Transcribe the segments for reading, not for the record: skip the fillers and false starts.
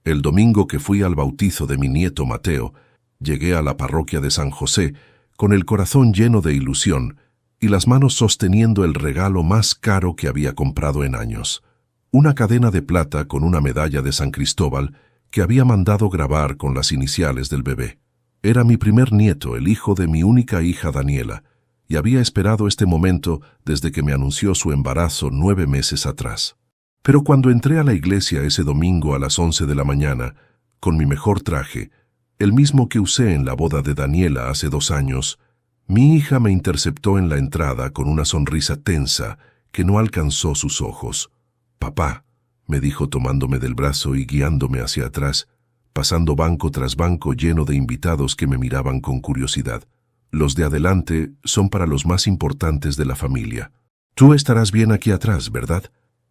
El domingo que fui al bautizo de mi nieto Mateo, llegué a la parroquia de San José con el corazón lleno de ilusión y las manos sosteniendo el regalo más caro que había comprado en años. Una cadena de plata con una medalla de San Cristóbal que había mandado grabar con las iniciales del bebé. Era mi primer nieto, el hijo de mi única hija Daniela, y había esperado este momento desde que me anunció su embarazo 9 meses atrás. Pero cuando entré a la iglesia ese domingo a las 11 de la mañana, con mi mejor traje, el mismo que usé en la boda de Daniela hace 2 años, mi hija me interceptó en la entrada con una sonrisa tensa que no alcanzó sus ojos. «Papá», me dijo tomándome del brazo y guiándome hacia atrás, pasando banco tras banco lleno de invitados que me miraban con curiosidad. «Los de adelante son para los más importantes de la familia. Tú estarás bien aquí atrás, ¿verdad?».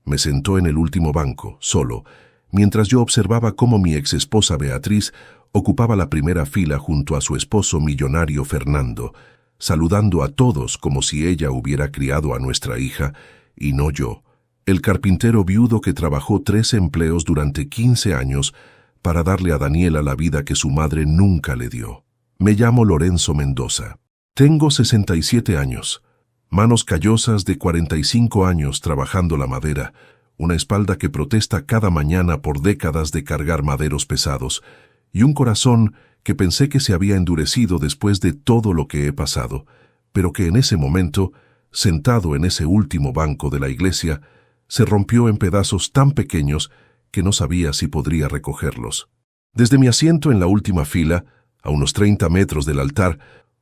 Me sentó en el último banco, solo, mientras yo observaba cómo mi exesposa Beatriz ocupaba la primera fila junto a su esposo millonario Fernando, saludando a todos como si ella hubiera criado a nuestra hija, y no yo, el carpintero viudo que trabajó 3 empleos durante 15 años para darle a Daniela la vida que su madre nunca le dio. Me llamo Lorenzo Mendoza. Tengo 67 años. Manos callosas de 45 años trabajando la madera, una espalda que protesta cada mañana por décadas de cargar maderos pesados, y un corazón que pensé que se había endurecido después de todo lo que he pasado, pero que en ese momento, sentado en ese último banco de la iglesia, se rompió en pedazos tan pequeños que no sabía si podría recogerlos. Desde mi asiento en la última fila, a unos 30 metros del altar,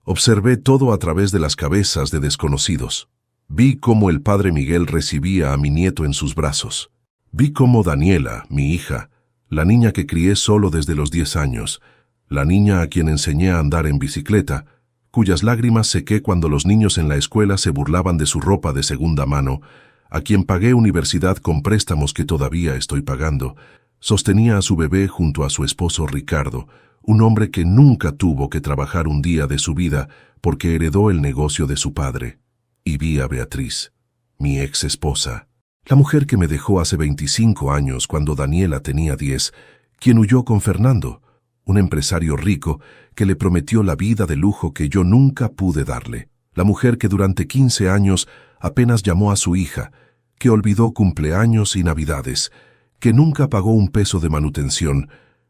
observé todo a través de las cabezas de desconocidos. Vi cómo el padre Miguel recibía a mi nieto en sus brazos. Vi cómo Daniela, mi hija, la niña que crié solo desde los 10 años, la niña a quien enseñé a andar en bicicleta, cuyas lágrimas sequé cuando los niños en la escuela se burlaban de su ropa de segunda mano, a quien pagué universidad con préstamos que todavía estoy pagando, sostenía a su bebé junto a su esposo Ricardo, un hombre que nunca tuvo que trabajar un día de su vida porque heredó el negocio de su padre. Y vi a Beatriz, mi ex esposa, la mujer que me dejó hace 25 años cuando Daniela tenía 10, quien huyó con Fernando, un empresario rico que le prometió la vida de lujo que yo nunca pude darle. La mujer que durante 15 años apenas llamó a su hija, que olvidó cumpleaños y navidades, que nunca pagó un peso de manutención,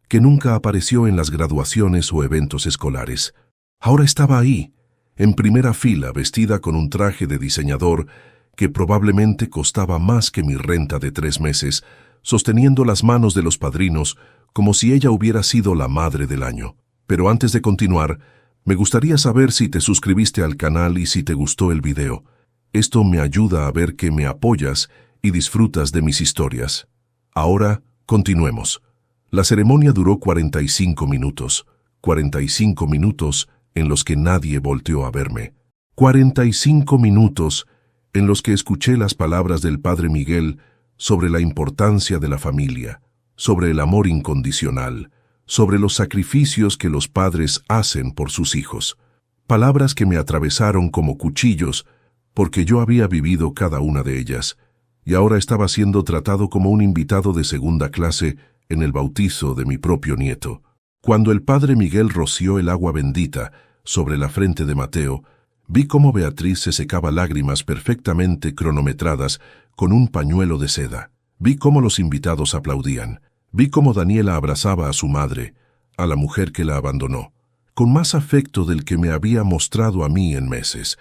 que nunca apareció en las graduaciones o eventos escolares. Ahora estaba ahí, en primera fila, vestida con un traje de diseñador que probablemente costaba más que mi renta de 3 meses, sosteniendo las manos de los padrinos como si ella hubiera sido la madre del año. Pero antes de continuar, me gustaría saber si te suscribiste al canal y si te gustó el video. Esto me ayuda a ver que me apoyas y disfrutas de mis historias. Ahora, continuemos. La ceremonia duró 45 minutos. 45 minutos en los que nadie volteó a verme. 45 minutos en los que escuché las palabras del padre Miguel sobre la importancia de la familia, sobre el amor incondicional, sobre los sacrificios que los padres hacen por sus hijos. Palabras que me atravesaron como cuchillos porque yo había vivido cada una de ellas, y ahora estaba siendo tratado como un invitado de segunda clase en el bautizo de mi propio nieto. Cuando el padre Miguel roció el agua bendita sobre la frente de Mateo, vi cómo Beatriz se secaba lágrimas perfectamente cronometradas con un pañuelo de seda. Vi cómo los invitados aplaudían. Vi cómo Daniela abrazaba a su madre, a la mujer que la abandonó, con más afecto del que me había mostrado a mí en meses,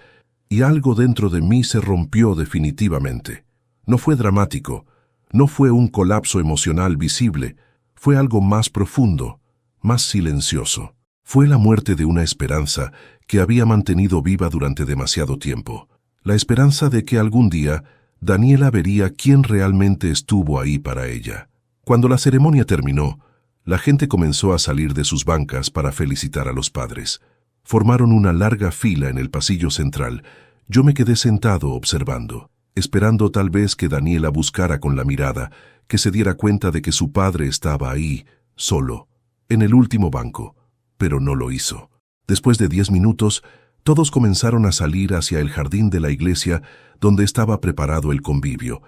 y algo dentro de mí se rompió definitivamente. No fue dramático, no fue un colapso emocional visible, fue algo más profundo, más silencioso. Fue la muerte de una esperanza que había mantenido viva durante demasiado tiempo. La esperanza de que algún día Daniela vería quién realmente estuvo ahí para ella. Cuando la ceremonia terminó, la gente comenzó a salir de sus bancas para felicitar a los padres. Formaron una larga fila en el pasillo central. Yo me quedé sentado observando, esperando tal vez que Daniela buscara con la mirada, que se diera cuenta de que su padre estaba ahí, solo, en el último banco, pero no lo hizo. Después de 10 minutos, todos comenzaron a salir hacia el jardín de la iglesia donde estaba preparado el convivio.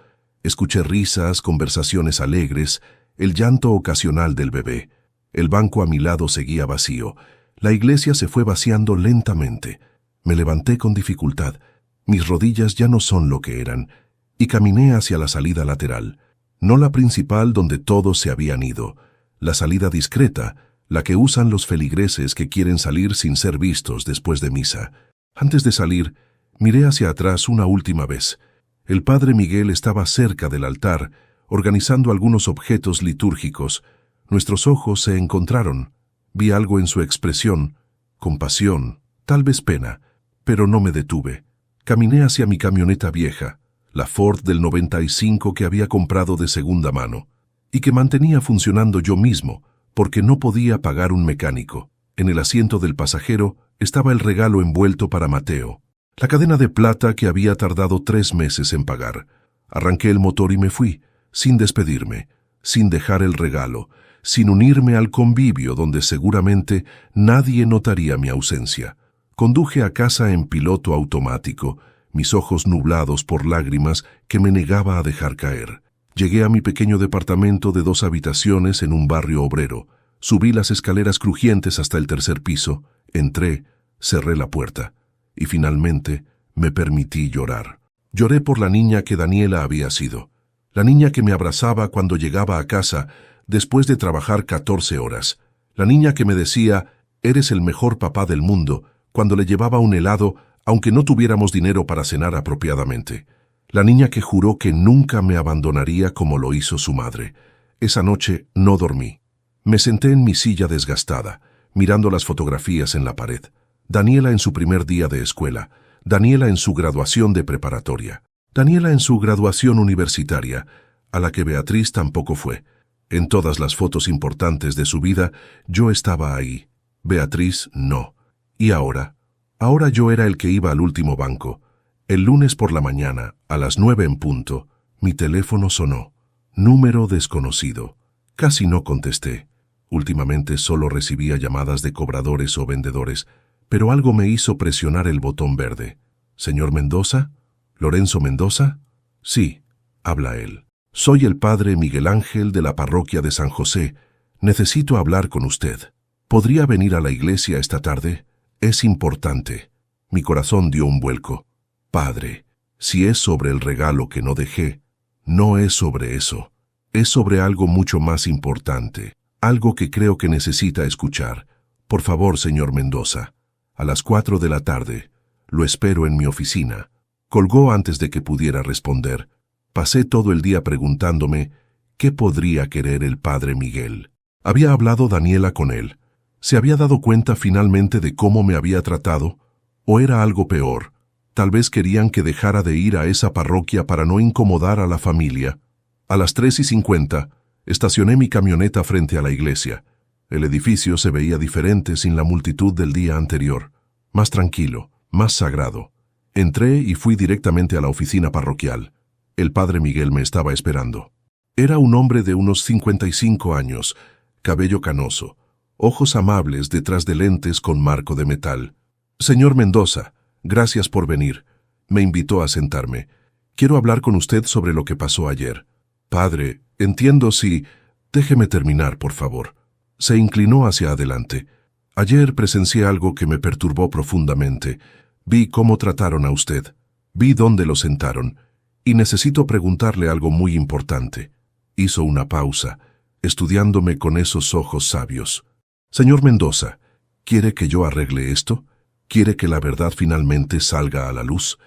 Escuché risas, conversaciones alegres, el llanto ocasional del bebé. El banco a mi lado seguía vacío. La iglesia se fue vaciando lentamente. Me levanté con dificultad. Mis rodillas ya no son lo que eran, y caminé hacia la salida lateral. No la principal donde todos se habían ido. La salida discreta, la que usan los feligreses que quieren salir sin ser vistos después de misa. Antes de salir, miré hacia atrás una última vez. El padre Miguel estaba cerca del altar, organizando algunos objetos litúrgicos. Nuestros ojos se encontraron. Vi algo en su expresión, compasión, tal vez pena, pero no me detuve. Caminé hacia mi camioneta vieja, la Ford del 95 que había comprado de segunda mano, y que mantenía funcionando yo mismo, porque no podía pagar un mecánico. En el asiento del pasajero estaba el regalo envuelto para Mateo, la cadena de plata que había tardado 3 meses en pagar. Arranqué el motor y me fui, sin despedirme, sin dejar el regalo, sin unirme al convivio donde seguramente nadie notaría mi ausencia. Conduje a casa en piloto automático, mis ojos nublados por lágrimas que me negaba a dejar caer. Llegué a mi pequeño departamento de 2 habitaciones en un barrio obrero. Subí las escaleras crujientes hasta el 3er piso, entré, cerré la puerta y finalmente me permití llorar. Lloré por la niña que Daniela había sido, la niña que me abrazaba cuando llegaba a casa después de trabajar 14 horas, la niña que me decía, «Eres el mejor papá del mundo», cuando le llevaba un helado, aunque no tuviéramos dinero para cenar apropiadamente. La niña que juró que nunca me abandonaría como lo hizo su madre. Esa noche no dormí. Me senté en mi silla desgastada, mirando las fotografías en la pared. Daniela en su primer día de escuela, Daniela en su graduación de preparatoria, Daniela en su graduación universitaria, a la que Beatriz tampoco fue. En todas las fotos importantes de su vida, yo estaba ahí. Beatriz no. Y ahora yo era el que iba al último banco. El lunes por la mañana, a las 9 en punto, mi teléfono sonó. Número desconocido. Casi no contesté. Últimamente solo recibía llamadas de cobradores o vendedores, pero algo me hizo presionar el botón verde. «¿Señor Mendoza? ¿Lorenzo Mendoza?» «Sí», habla él. «Soy el padre Miguel Ángel de la parroquia de San José. Necesito hablar con usted. ¿Podría venir a la iglesia esta tarde? Es importante». Mi corazón dio un vuelco. «Padre, si es sobre el regalo que no dejé, no es sobre eso. Es sobre algo mucho más importante, algo que creo que necesita escuchar. Por favor, señor Mendoza, a las 4 de la tarde. Lo espero en mi oficina». Colgó antes de que pudiera responder. Pasé todo el día preguntándome qué podría querer el padre Miguel. ¿Había hablado Daniela con él? ¿Se había dado cuenta finalmente de cómo me había tratado? ¿O era algo peor? Tal vez querían que dejara de ir a esa parroquia para no incomodar a la familia. A las 3:50, estacioné mi camioneta frente a la iglesia. El edificio se veía diferente sin la multitud del día anterior. Más tranquilo, más sagrado. Entré y fui directamente a la oficina parroquial. El padre Miguel me estaba esperando. Era un hombre de unos 55 años, cabello canoso, ojos amables detrás de lentes con marco de metal. «Señor Mendoza, gracias por venir». Me invitó a sentarme. «Quiero hablar con usted sobre lo que pasó ayer». «Padre, entiendo si...» «Déjeme terminar, por favor». Se inclinó hacia adelante. «Ayer presencié algo que me perturbó profundamente. Vi cómo trataron a usted. Vi dónde lo sentaron. Y necesito preguntarle algo muy importante». Hizo una pausa, estudiándome con esos ojos sabios. «Señor Mendoza, ¿quiere que yo arregle esto? ¿Quiere que la verdad finalmente salga a la luz?»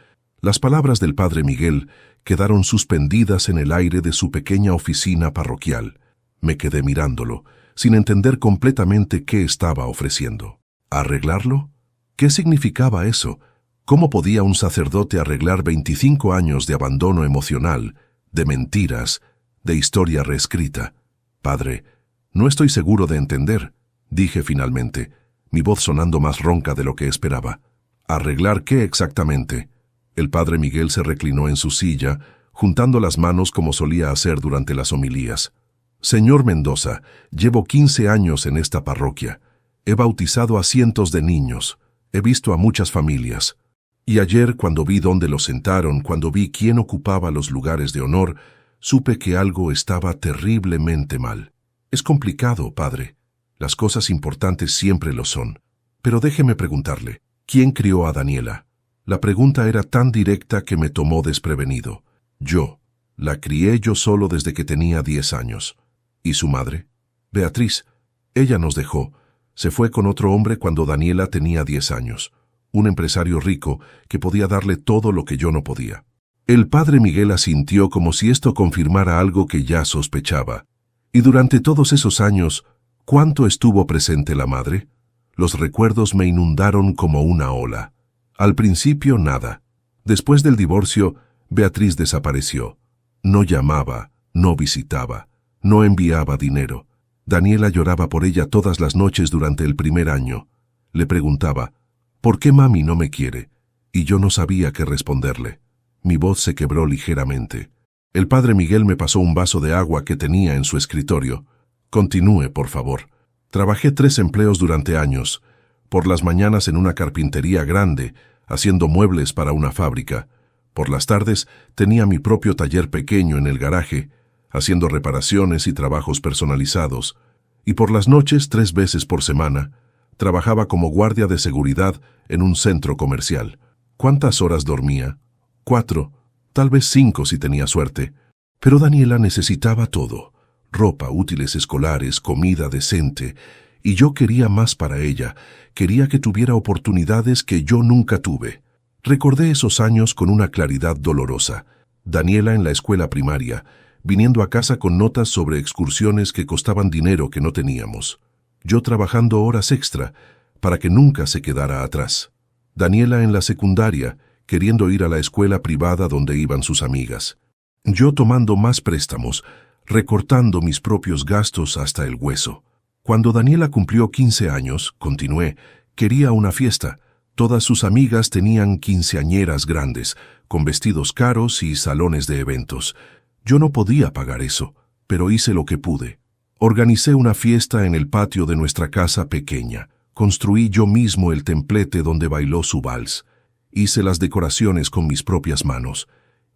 Las palabras del padre Miguel quedaron suspendidas en el aire de su pequeña oficina parroquial. Me quedé mirándolo, sin entender completamente qué estaba ofreciendo. ¿Arreglarlo? ¿Qué significaba eso? ¿Cómo podía un sacerdote arreglar 25 años de abandono emocional, de mentiras, de historia reescrita? «Padre, no estoy seguro de entender», dije finalmente, mi voz sonando más ronca de lo que esperaba. «¿Arreglar qué exactamente?» El padre Miguel se reclinó en su silla, juntando las manos como solía hacer durante las homilías. «Señor Mendoza, llevo 15 años en esta parroquia. He bautizado a cientos de niños. He visto a muchas familias. Y ayer, cuando vi dónde los sentaron, cuando vi quién ocupaba los lugares de honor, supe que algo estaba terriblemente mal. Es complicado, padre. Las cosas importantes siempre lo son. Pero déjeme preguntarle, ¿quién crió a Daniela? La pregunta era tan directa que me tomó desprevenido. Yo. La crié yo solo desde que tenía 10 años. ¿Y su madre? Beatriz. Ella nos dejó. Se fue con otro hombre cuando Daniela tenía 10 años. Un empresario rico que podía darle todo lo que yo no podía. El padre Miguel asintió como si esto confirmara algo que ya sospechaba. Y durante todos esos años, ¿cuánto estuvo presente la madre? Los recuerdos me inundaron como una ola. Al principio nada. Después del divorcio, Beatriz desapareció. No llamaba, no visitaba, no enviaba dinero. Daniela lloraba por ella todas las noches durante el primer año. Le preguntaba, ¿por qué mami no me quiere? Y yo no sabía qué responderle. Mi voz se quebró ligeramente. El padre Miguel me pasó un vaso de agua que tenía en su escritorio. Continúe, por favor. Trabajé 3 empleos durante años. Por las mañanas en una carpintería grande, haciendo muebles para una fábrica. Por las tardes tenía mi propio taller pequeño en el garaje, haciendo reparaciones y trabajos personalizados. Y por las noches, 3 veces por semana, trabajaba como guardia de seguridad en un centro comercial. ¿Cuántas horas dormía? 4, tal vez 5 si tenía suerte. Pero Daniela necesitaba todo. Ropa, útiles escolares, comida decente. Y yo quería más para ella. Quería que tuviera oportunidades que yo nunca tuve. Recordé esos años con una claridad dolorosa. Daniela en la escuela primaria, viniendo a casa con notas sobre excursiones que costaban dinero que no teníamos. Yo trabajando horas extra para que nunca se quedara atrás. Daniela en la secundaria, queriendo ir a la escuela privada donde iban sus amigas. Yo tomando más préstamos, recortando mis propios gastos hasta el hueso. Cuando Daniela cumplió 15 años, continué, quería una fiesta. Todas sus amigas tenían quinceañeras grandes, con vestidos caros y salones de eventos. Yo no podía pagar eso, pero hice lo que pude. Organicé una fiesta en el patio de nuestra casa pequeña. Construí yo mismo el templete donde bailó su vals. Hice las decoraciones con mis propias manos.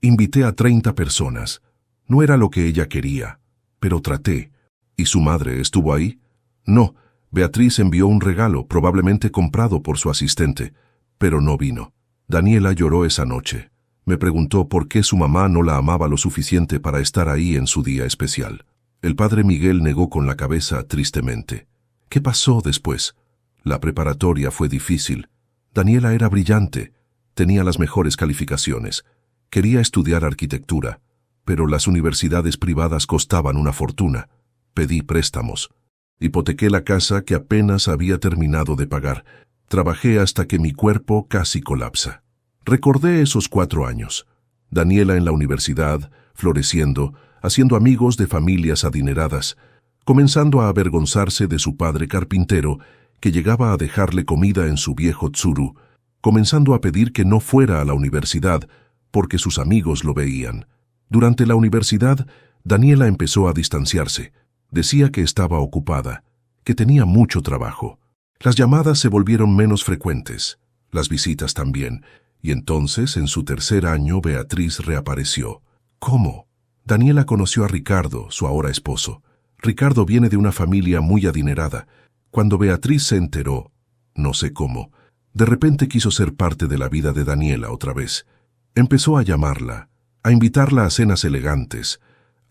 Invité a 30 personas. No era lo que ella quería, pero traté. ¿Y su madre estuvo ahí? No. Beatriz envió un regalo, probablemente comprado por su asistente, pero no vino. Daniela lloró esa noche. Me preguntó por qué su mamá no la amaba lo suficiente para estar ahí en su día especial. El padre Miguel negó con la cabeza tristemente. ¿Qué pasó después? La preparatoria fue difícil. Daniela era brillante, tenía las mejores calificaciones. Quería estudiar arquitectura, pero las universidades privadas costaban una fortuna. Pedí préstamos. Hipotequé la casa que apenas había terminado de pagar. Trabajé hasta que mi cuerpo casi colapsa. Recordé esos 4 años. Daniela en la universidad, floreciendo, haciendo amigos de familias adineradas, comenzando a avergonzarse de su padre carpintero, que llegaba a dejarle comida en su viejo Tsuru, comenzando a pedir que no fuera a la universidad, porque sus amigos lo veían. Durante la universidad, Daniela empezó a distanciarse. Decía que estaba ocupada, que tenía mucho trabajo. Las llamadas se volvieron menos frecuentes, las visitas también, y entonces, en su 3er año, Beatriz reapareció. ¿Cómo? Daniela conoció a Ricardo, su ahora esposo. Ricardo viene de una familia muy adinerada. Cuando Beatriz se enteró, no sé cómo, de repente quiso ser parte de la vida de Daniela otra vez. Empezó a llamarla, a invitarla a cenas elegantes,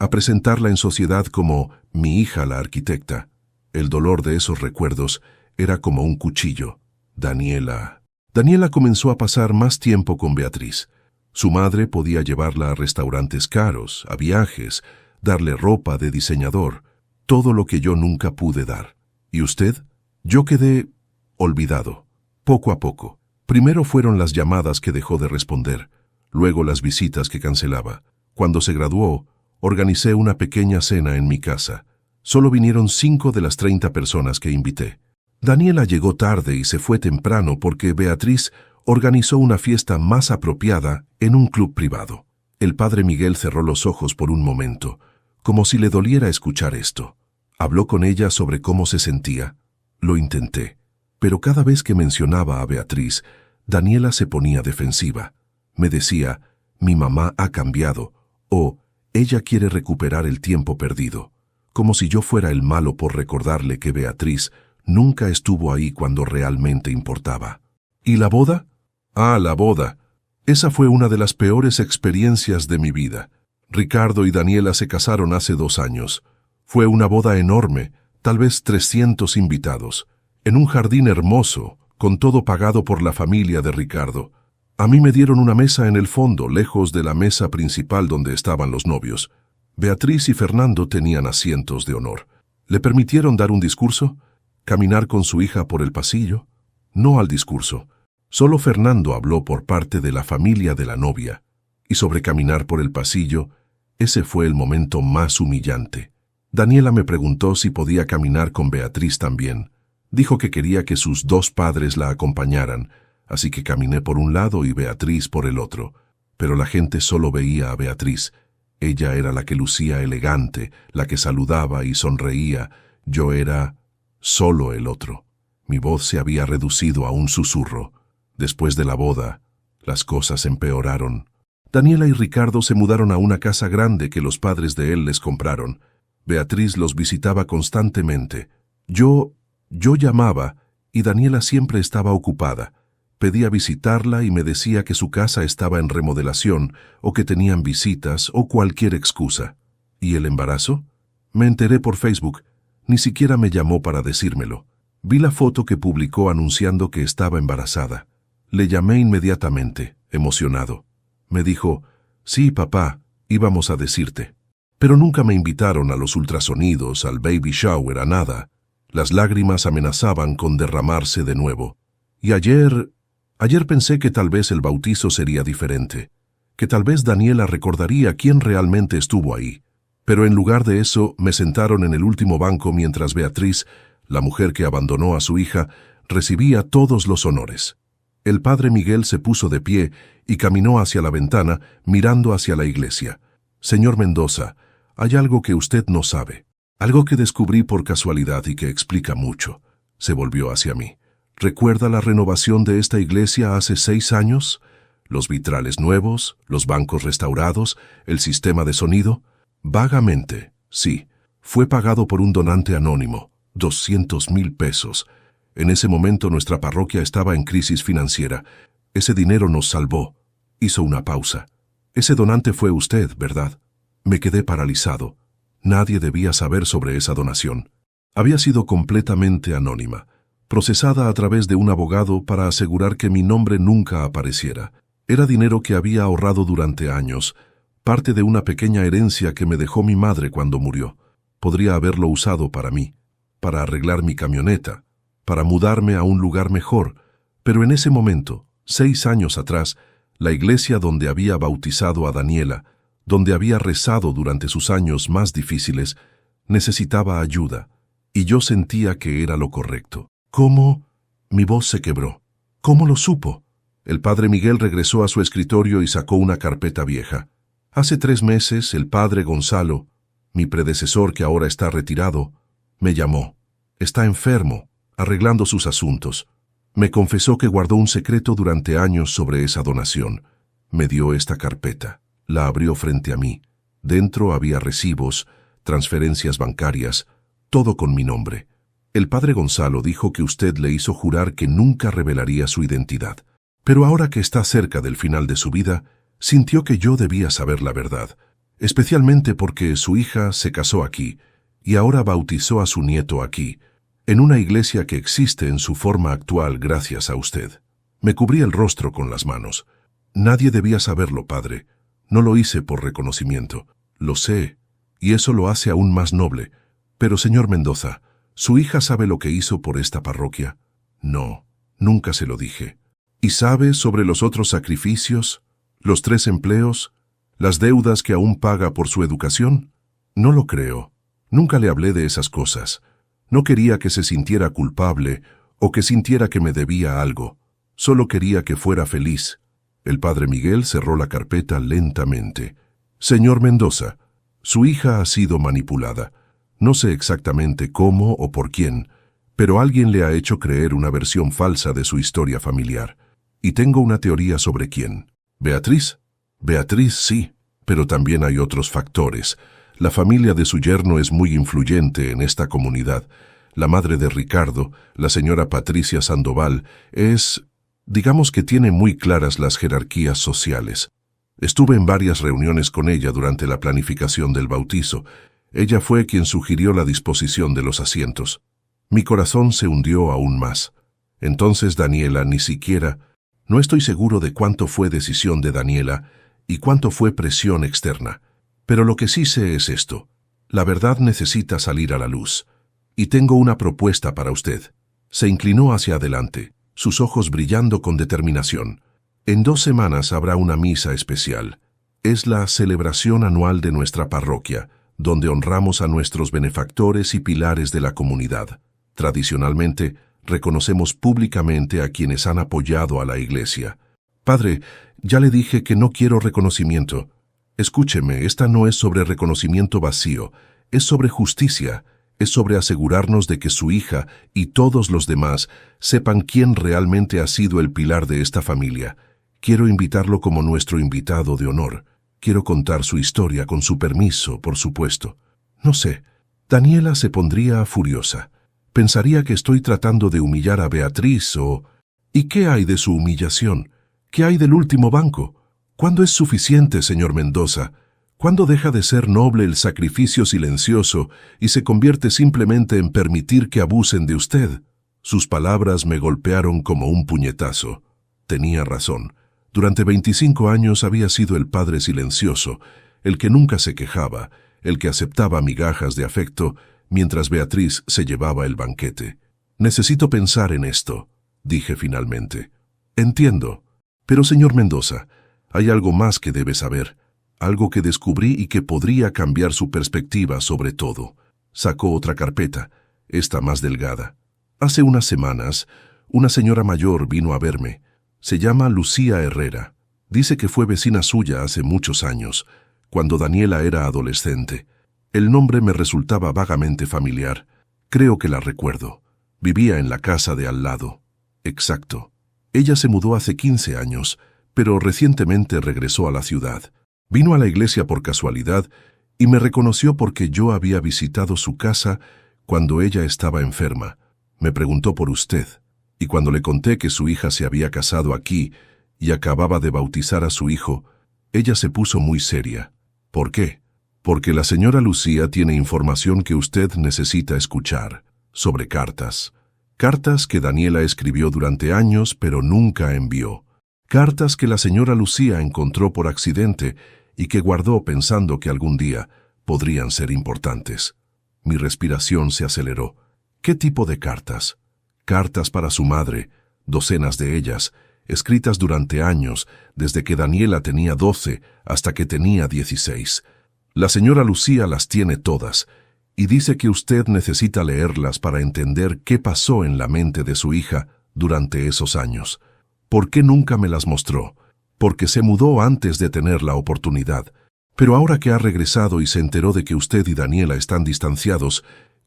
a presentarla en sociedad como mi hija la arquitecta. El dolor de esos recuerdos era como un cuchillo. Daniela comenzó a pasar más tiempo con Beatriz. Su madre podía llevarla a restaurantes caros, a viajes, darle ropa de diseñador, todo lo que yo nunca pude dar. ¿Y usted? Yo quedé olvidado, poco a poco. Primero fueron las llamadas que dejó de responder, luego las visitas que cancelaba. Cuando se graduó, organicé una pequeña cena en mi casa. Solo vinieron 5 de las 30 personas que invité. Daniela llegó tarde y se fue temprano porque Beatriz organizó una fiesta más apropiada en un club privado. El padre Miguel cerró los ojos por un momento, como si le doliera escuchar esto. Habló con ella sobre cómo se sentía. Lo intenté, pero cada vez que mencionaba a Beatriz, Daniela se ponía defensiva. Me decía, mi mamá ha cambiado, o Ella quiere recuperar el tiempo perdido, como si yo fuera el malo por recordarle que Beatriz nunca estuvo ahí cuando realmente importaba. ¿Y la boda? Ah, la boda. Esa fue una de las peores experiencias de mi vida. Ricardo y Daniela se casaron hace 2 años. Fue una boda enorme, tal vez 300 invitados, en un jardín hermoso, con todo pagado por la familia de Ricardo. A mí me dieron una mesa en el fondo, lejos de la mesa principal donde estaban los novios. Beatriz y Fernando tenían asientos de honor. ¿Le permitieron dar un discurso? ¿Caminar con su hija por el pasillo? No al discurso. Solo Fernando habló por parte de la familia de la novia. Y sobre caminar por el pasillo, ese fue el momento más humillante. Daniela me preguntó si podía caminar con Beatriz también. Dijo que quería que sus 2 padres la acompañaran, así que caminé por un lado y Beatriz por el otro. Pero la gente solo veía a Beatriz. Ella era la que lucía elegante, la que saludaba y sonreía. Yo era solo el otro. Mi voz se había reducido a un susurro. Después de la boda, las cosas empeoraron. Daniela y Ricardo se mudaron a una casa grande que los padres de él les compraron. Beatriz los visitaba constantemente. Yo llamaba y Daniela siempre estaba ocupada. Pedía visitarla y me decía que su casa estaba en remodelación o que tenían visitas o cualquier excusa. ¿Y el embarazo? Me enteré por Facebook. Ni siquiera me llamó para decírmelo. Vi la foto que publicó anunciando que estaba embarazada. Le llamé inmediatamente, emocionado. Me dijo, sí, papá, íbamos a decirte. Pero nunca me invitaron a los ultrasonidos, al baby shower, a nada. Las lágrimas amenazaban con derramarse de nuevo. Y ayer pensé que tal vez el bautizo sería diferente, que tal vez Daniela recordaría quién realmente estuvo ahí. Pero en lugar de eso, me sentaron en el último banco mientras Beatriz, la mujer que abandonó a su hija, recibía todos los honores. El padre Miguel se puso de pie y caminó hacia la ventana, mirando hacia la iglesia. Señor Mendoza, hay algo que usted no sabe, algo que descubrí por casualidad y que explica mucho. Se volvió hacia mí. ¿Recuerda la renovación de esta iglesia hace 6 años? Los vitrales nuevos, los bancos restaurados, el sistema de sonido. Vagamente, sí. Fue pagado por un donante anónimo, 200,000 pesos. En ese momento nuestra parroquia estaba en crisis financiera. Ese dinero nos salvó. Hizo una pausa. Ese donante fue usted, ¿verdad? Me quedé paralizado. Nadie debía saber sobre esa donación. Había sido completamente anónima, procesada a través de un abogado para asegurar que mi nombre nunca apareciera. Era dinero que había ahorrado durante años, parte de una pequeña herencia que me dejó mi madre cuando murió. Podría haberlo usado para mí, para arreglar mi camioneta, para mudarme a un lugar mejor, pero en ese momento, 6 años atrás, la iglesia donde había bautizado a Daniela, donde había rezado durante sus años más difíciles, necesitaba ayuda, y yo sentía que era lo correcto. ¿Cómo? Mi voz se quebró. ¿Cómo lo supo? El padre Miguel regresó a su escritorio y sacó una carpeta vieja. Hace 3 meses, el padre Gonzalo, mi predecesor que ahora está retirado, me llamó. Está enfermo, arreglando sus asuntos. Me confesó que guardó un secreto durante años sobre esa donación. Me dio esta carpeta. La abrió frente a mí. Dentro había recibos, transferencias bancarias, todo con mi nombre. El padre Gonzalo dijo que usted le hizo jurar que nunca revelaría su identidad. Pero ahora que está cerca del final de su vida, sintió que yo debía saber la verdad, especialmente porque su hija se casó aquí y ahora bautizó a su nieto aquí, en una iglesia que existe en su forma actual gracias a usted. Me cubrí el rostro con las manos. Nadie debía saberlo, padre. No lo hice por reconocimiento. Lo sé, y eso lo hace aún más noble. Pero, señor Mendoza, ¿su hija sabe lo que hizo por esta parroquia? No, nunca se lo dije. ¿Y sabe sobre los otros sacrificios, los 3 empleos, las deudas que aún paga por su educación? No lo creo. Nunca le hablé de esas cosas. No quería que se sintiera culpable o que sintiera que me debía algo. Solo quería que fuera feliz. El padre Miguel cerró la carpeta lentamente. Señor Mendoza, su hija ha sido manipulada. No sé exactamente cómo o por quién, pero alguien le ha hecho creer una versión falsa de su historia familiar. Y tengo una teoría sobre quién. ¿Beatriz? Beatriz, sí. Pero también hay otros factores. La familia de su yerno es muy influyente en esta comunidad. La madre de Ricardo, la señora Patricia Sandoval, digamos que tiene muy claras las jerarquías sociales. Estuve en varias reuniones con ella durante la planificación del bautizo. Ella fue quien sugirió la disposición de los asientos. Mi corazón se hundió aún más. Entonces Daniela ni siquiera... No estoy seguro de cuánto fue decisión de Daniela y cuánto fue presión externa. Pero lo que sí sé es esto. La verdad necesita salir a la luz. Y tengo una propuesta para usted. Se inclinó hacia adelante, sus ojos brillando con determinación. En 2 semanas habrá una misa especial. Es la celebración anual de nuestra parroquia, donde honramos a nuestros benefactores y pilares de la comunidad. Tradicionalmente, reconocemos públicamente a quienes han apoyado a la Iglesia. Padre, ya le dije que no quiero reconocimiento. Escúcheme, esta no es sobre reconocimiento vacío, es sobre justicia, es sobre asegurarnos de que su hija y todos los demás sepan quién realmente ha sido el pilar de esta familia. Quiero invitarlo como nuestro invitado de honor. Quiero contar su historia con su permiso, por supuesto. No sé, Daniela se pondría furiosa. Pensaría que estoy tratando de humillar a Beatriz o... ¿Y qué hay de su humillación? ¿Qué hay del último banco? ¿Cuándo es suficiente, señor Mendoza? ¿Cuándo deja de ser noble el sacrificio silencioso y se convierte simplemente en permitir que abusen de usted? Sus palabras me golpearon como un puñetazo. Tenía razón. Durante 25 años había sido el padre silencioso, el que nunca se quejaba, el que aceptaba migajas de afecto, mientras Beatriz se llevaba el banquete. Necesito pensar en esto, dije finalmente. Entiendo. Pero, señor Mendoza, hay algo más que debe saber, algo que descubrí y que podría cambiar su perspectiva sobre todo. Sacó otra carpeta, esta más delgada. Hace unas semanas, una señora mayor vino a verme. Se llama Lucía Herrera. Dice que fue vecina suya hace muchos años, cuando Daniela era adolescente. El nombre me resultaba vagamente familiar. Creo que la recuerdo. Vivía en la casa de al lado. Exacto. Ella se mudó hace 15 años, pero recientemente regresó a la ciudad. Vino a la iglesia por casualidad y me reconoció porque yo había visitado su casa cuando ella estaba enferma. Me preguntó por usted, y cuando le conté que su hija se había casado aquí y acababa de bautizar a su hijo, ella se puso muy seria. ¿Por qué? Porque la señora Lucía tiene información que usted necesita escuchar, sobre cartas. Cartas que Daniela escribió durante años pero nunca envió. Cartas que la señora Lucía encontró por accidente y que guardó pensando que algún día podrían ser importantes. Mi respiración se aceleró. ¿Qué tipo de cartas? Cartas para su madre, docenas de ellas, escritas durante años, desde que Daniela tenía 12 hasta que tenía 16. La señora Lucía las tiene todas, y dice que usted necesita leerlas para entender qué pasó en la mente de su hija durante esos años. ¿Por qué nunca me las mostró? Porque se mudó antes de tener la oportunidad. Pero ahora que ha regresado y se enteró de que usted y Daniela están distanciados,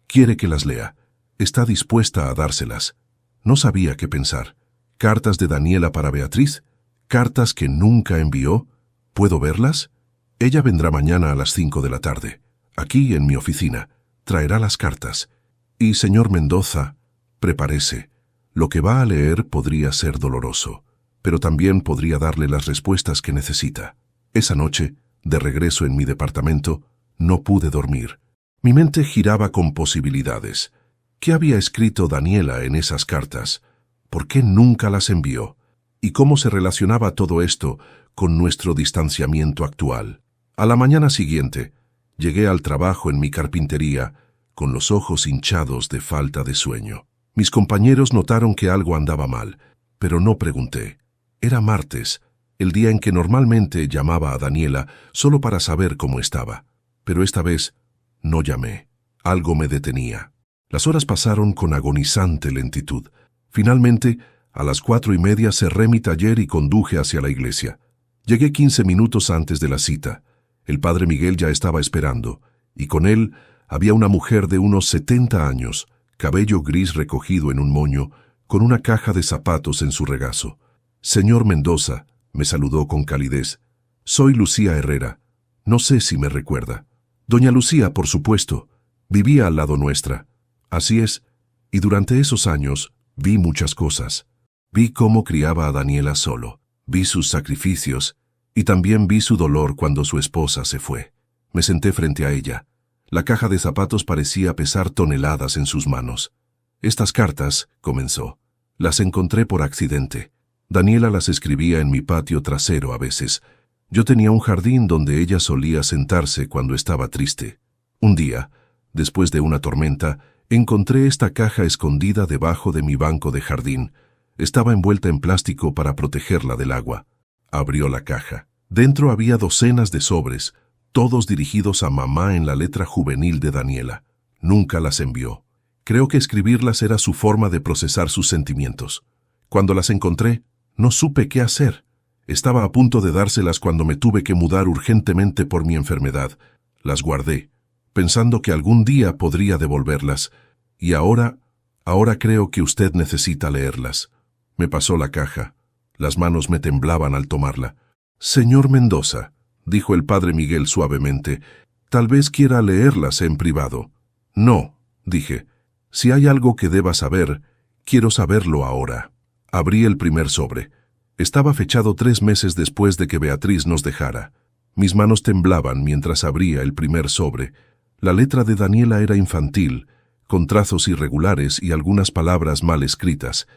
quiere que las lea. Está dispuesta a dárselas. No sabía qué pensar. ¿Cartas de Daniela para Beatriz? ¿Cartas que nunca envió? ¿Puedo verlas? Ella vendrá mañana a las 5 de la tarde, aquí en mi oficina. Traerá las cartas. Y, señor Mendoza, prepárese. Lo que va a leer podría ser doloroso, pero también podría darle las respuestas que necesita. Esa noche, de regreso en mi departamento, no pude dormir. Mi mente giraba con posibilidades. ¿Qué había escrito Daniela en esas cartas? ¿Por qué nunca las envió? ¿Y cómo se relacionaba todo esto con nuestro distanciamiento actual? A la mañana siguiente, llegué al trabajo en mi carpintería con los ojos hinchados de falta de sueño. Mis compañeros notaron que algo andaba mal, pero no pregunté. Era martes, el día en que normalmente llamaba a Daniela solo para saber cómo estaba. Pero esta vez no llamé. Algo me detenía. Las horas pasaron con agonizante lentitud. Finalmente, a las 4:30 cerré mi taller y conduje hacia la iglesia. Llegué 15 minutos antes de la cita. El padre Miguel ya estaba esperando, y con él había una mujer de unos 70 años, cabello gris recogido en un moño, con una caja de zapatos en su regazo. «Señor Mendoza», me saludó con calidez. «Soy Lucía Herrera. No sé si me recuerda. Doña Lucía, por supuesto, vivía al lado nuestra. Así es, y durante esos años vi muchas cosas. Vi cómo criaba a Daniela solo, vi sus sacrificios, y también vi su dolor cuando su esposa se fue. Me senté frente a ella. La caja de zapatos parecía pesar toneladas en sus manos. Estas cartas, comenzó, las encontré por accidente. Daniela las escribía en mi patio trasero a veces. Yo tenía un jardín donde ella solía sentarse cuando estaba triste. Un día, después de una tormenta, encontré esta caja escondida debajo de mi banco de jardín. Estaba envuelta en plástico para protegerla del agua. Abrió la caja. Dentro había docenas de sobres, todos dirigidos a mamá en la letra juvenil de Daniela. Nunca las envió. Creo que escribirlas era su forma de procesar sus sentimientos. Cuando las encontré, no supe qué hacer. Estaba a punto de dárselas cuando me tuve que mudar urgentemente por mi enfermedad. Las guardé, pensando que algún día podría devolverlas. Y ahora creo que usted necesita leerlas. Me pasó la caja. Las manos me temblaban al tomarla. Señor Mendoza, dijo el padre Miguel suavemente, tal vez quiera leerlas en privado. No, dije. Si hay algo que deba saber, quiero saberlo ahora. Abrí el primer sobre. Estaba fechado 3 meses después de que Beatriz nos dejara. Mis manos temblaban mientras abría el primer sobre. La letra de Daniela era infantil, con trazos irregulares y algunas palabras mal escritas.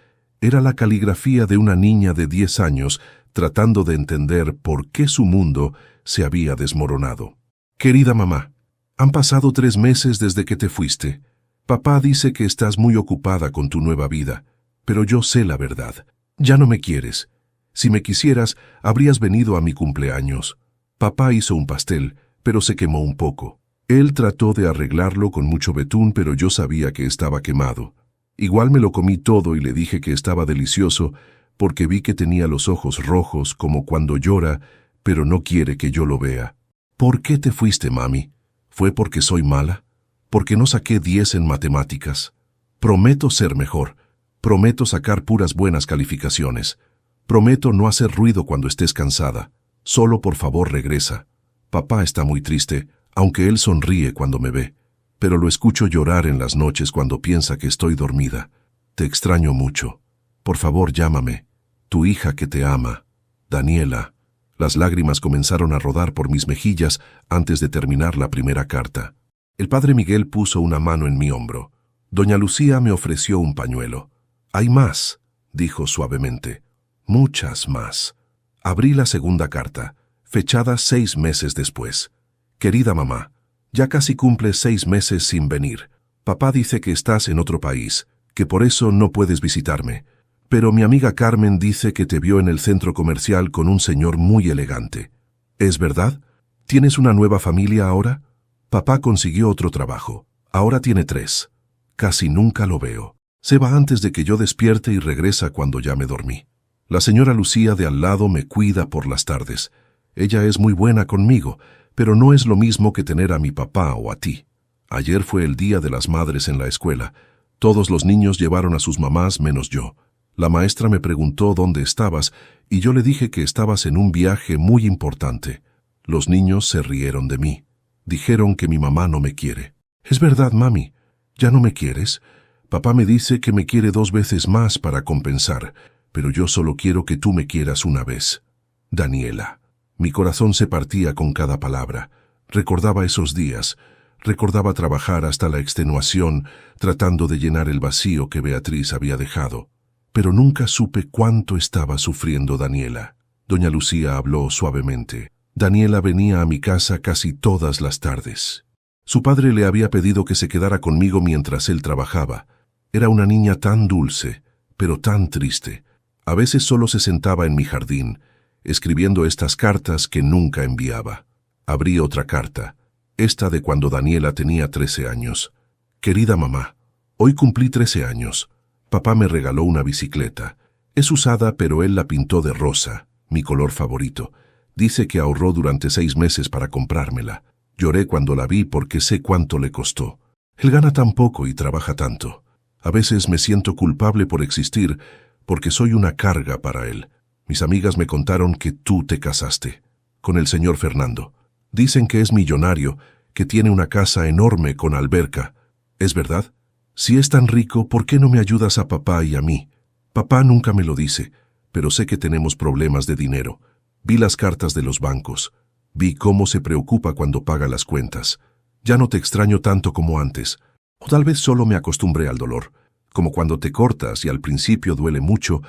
Era la caligrafía de una niña de 10 años tratando de entender por qué su mundo se había desmoronado. Querida mamá, han pasado 3 meses desde que te fuiste. Papá dice que estás muy ocupada con tu nueva vida, pero yo sé la verdad. Ya no me quieres. Si me quisieras, habrías venido a mi cumpleaños. Papá hizo un pastel, pero se quemó un poco. Él trató de arreglarlo con mucho betún, pero yo sabía que estaba quemado. Igual me lo comí todo y le dije que estaba delicioso, porque vi que tenía los ojos rojos como cuando llora, pero no quiere que yo lo vea. ¿Por qué te fuiste, mami? ¿Fue porque soy mala? ¿Porque no saqué 10 en matemáticas? Prometo ser mejor. Prometo sacar puras buenas calificaciones. Prometo no hacer ruido cuando estés cansada. Solo por favor regresa. Papá está muy triste, aunque él sonríe cuando me ve. Pero lo escucho llorar en las noches cuando piensa que estoy dormida. Te extraño mucho. Por favor, llámame. Tu hija que te ama. Daniela. Las lágrimas comenzaron a rodar por mis mejillas antes de terminar la primera carta. El padre Miguel puso una mano en mi hombro. Doña Lucía me ofreció un pañuelo. Hay más, dijo suavemente. Muchas más. Abrí la segunda carta, fechada 6 meses después. Querida mamá, ya casi cumples 6 meses sin venir. Papá dice que estás en otro país, que por eso no puedes visitarme. Pero mi amiga Carmen dice que te vio en el centro comercial con un señor muy elegante. ¿Es verdad? ¿Tienes una nueva familia ahora? Papá consiguió otro trabajo. Ahora tiene 3. Casi nunca lo veo. Se va antes de que yo despierte y regresa cuando ya me dormí. La señora Lucía de al lado me cuida por las tardes. Ella es muy buena conmigo, pero no es lo mismo que tener a mi papá o a ti. Ayer fue el Día de las Madres en la escuela. Todos los niños llevaron a sus mamás menos yo. La maestra me preguntó dónde estabas y yo le dije que estabas en un viaje muy importante. Los niños se rieron de mí. Dijeron que mi mamá no me quiere. Es verdad, mami. ¿Ya no me quieres? Papá me dice que me quiere 2 veces más para compensar, pero yo solo quiero que tú me quieras una vez. Daniela. Mi corazón se partía con cada palabra. Recordaba esos días. Recordaba trabajar hasta la extenuación, tratando de llenar el vacío que Beatriz había dejado. Pero nunca supe cuánto estaba sufriendo Daniela. Doña Lucía habló suavemente. Daniela venía a mi casa casi todas las tardes. Su padre le había pedido que se quedara conmigo mientras él trabajaba. Era una niña tan dulce, pero tan triste. A veces solo se sentaba en mi jardín, escribiendo estas cartas que nunca enviaba. Abrí otra carta, esta de cuando Daniela tenía 13 años. Querida mamá, hoy cumplí 13 años. Papá me regaló una bicicleta. Es usada, pero él la pintó de rosa, mi color favorito. Dice que ahorró durante 6 meses para comprármela. Lloré cuando la vi porque sé cuánto le costó. Él gana tan poco y trabaja tanto. A veces me siento culpable por existir, porque soy una carga para él. Mis amigas me contaron que tú te casaste con el señor Fernando. Dicen que es millonario, que tiene una casa enorme con alberca. ¿Es verdad? Si es tan rico, ¿por qué no me ayudas a papá y a mí? Papá nunca me lo dice, pero sé que tenemos problemas de dinero. Vi las cartas de los bancos. Vi cómo se preocupa cuando paga las cuentas. Ya no te extraño tanto como antes. O tal vez solo me acostumbré al dolor, como cuando te cortas y al principio duele mucho,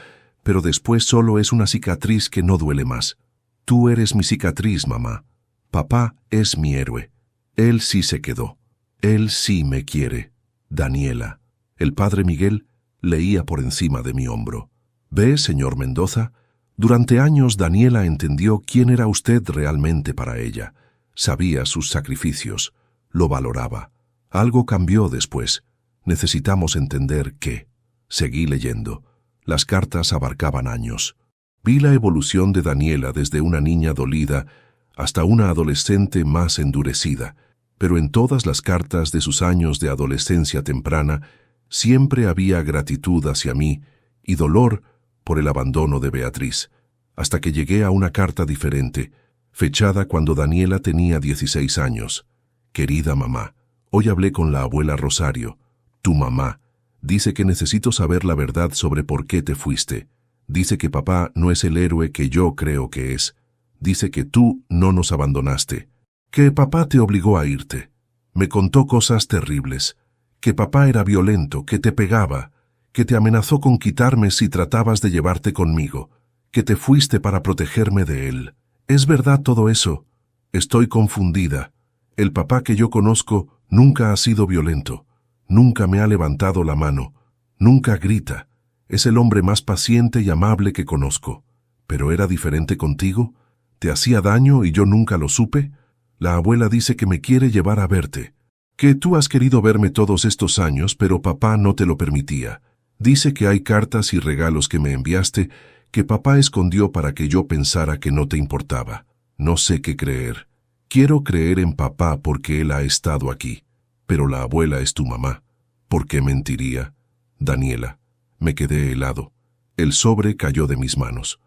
pero después solo es una cicatriz que no duele más. Tú eres mi cicatriz, mamá. Papá es mi héroe. Él sí se quedó. Él sí me quiere. Daniela. El padre Miguel leía por encima de mi hombro. ¿Ve, señor Mendoza? Durante años Daniela entendió quién era usted realmente para ella. Sabía sus sacrificios. Lo valoraba. Algo cambió después. Necesitamos entender qué. Seguí leyendo. Las cartas abarcaban años. Vi la evolución de Daniela desde una niña dolida hasta una adolescente más endurecida, pero en todas las cartas de sus años de adolescencia temprana siempre había gratitud hacia mí y dolor por el abandono de Beatriz, hasta que llegué a una carta diferente, fechada cuando Daniela tenía 16 años. Querida mamá, hoy hablé con la abuela Rosario, tu mamá. Dice que necesito saber la verdad sobre por qué te fuiste. Dice que papá no es el héroe que yo creo que es. Dice que tú no nos abandonaste. Que papá te obligó a irte. Me contó cosas terribles. Que papá era violento, que te pegaba, que te amenazó con quitarme si tratabas de llevarte conmigo, que te fuiste para protegerme de él. ¿Es verdad todo eso? Estoy confundida. El papá que yo conozco nunca ha sido violento. Nunca me ha levantado la mano. Nunca grita. Es el hombre más paciente y amable que conozco. ¿Pero era diferente contigo? ¿Te hacía daño y yo nunca lo supe? La abuela dice que me quiere llevar a verte. Que tú has querido verme todos estos años, pero papá no te lo permitía. Dice que hay cartas y regalos que me enviaste que papá escondió para que yo pensara que no te importaba. No sé qué creer. Quiero creer en papá porque él ha estado aquí. Pero la abuela es tu mamá. ¿Por qué mentiría? Daniela. Me quedé helado. El sobre cayó de mis manos.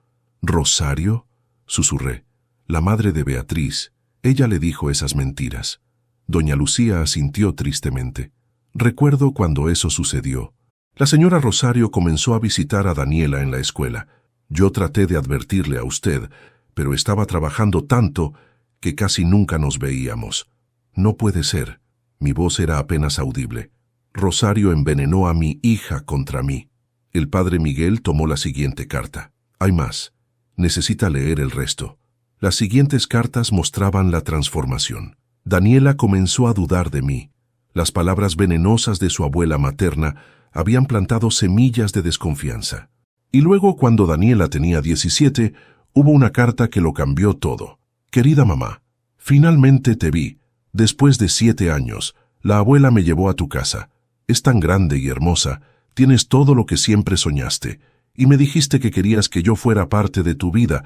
¿Rosario? Susurré. La madre de Beatriz. Ella le dijo esas mentiras. Doña Lucía asintió tristemente. Recuerdo cuando eso sucedió. La señora Rosario comenzó a visitar a Daniela en la escuela. Yo traté de advertirle a usted, pero estaba trabajando tanto que casi nunca nos veíamos. No puede ser. Mi voz era apenas audible. Rosario envenenó a mi hija contra mí. El padre Miguel tomó la siguiente carta. Hay más. Necesita leer el resto. Las siguientes cartas mostraban la transformación. Daniela comenzó a dudar de mí. Las palabras venenosas de su abuela materna habían plantado semillas de desconfianza. Y luego, cuando Daniela tenía 17, hubo una carta que lo cambió todo. Querida mamá, finalmente te vi. Después de 7 años, la abuela me llevó a tu casa. Es tan grande y hermosa, tienes todo lo que siempre soñaste, y me dijiste que querías que yo fuera parte de tu vida,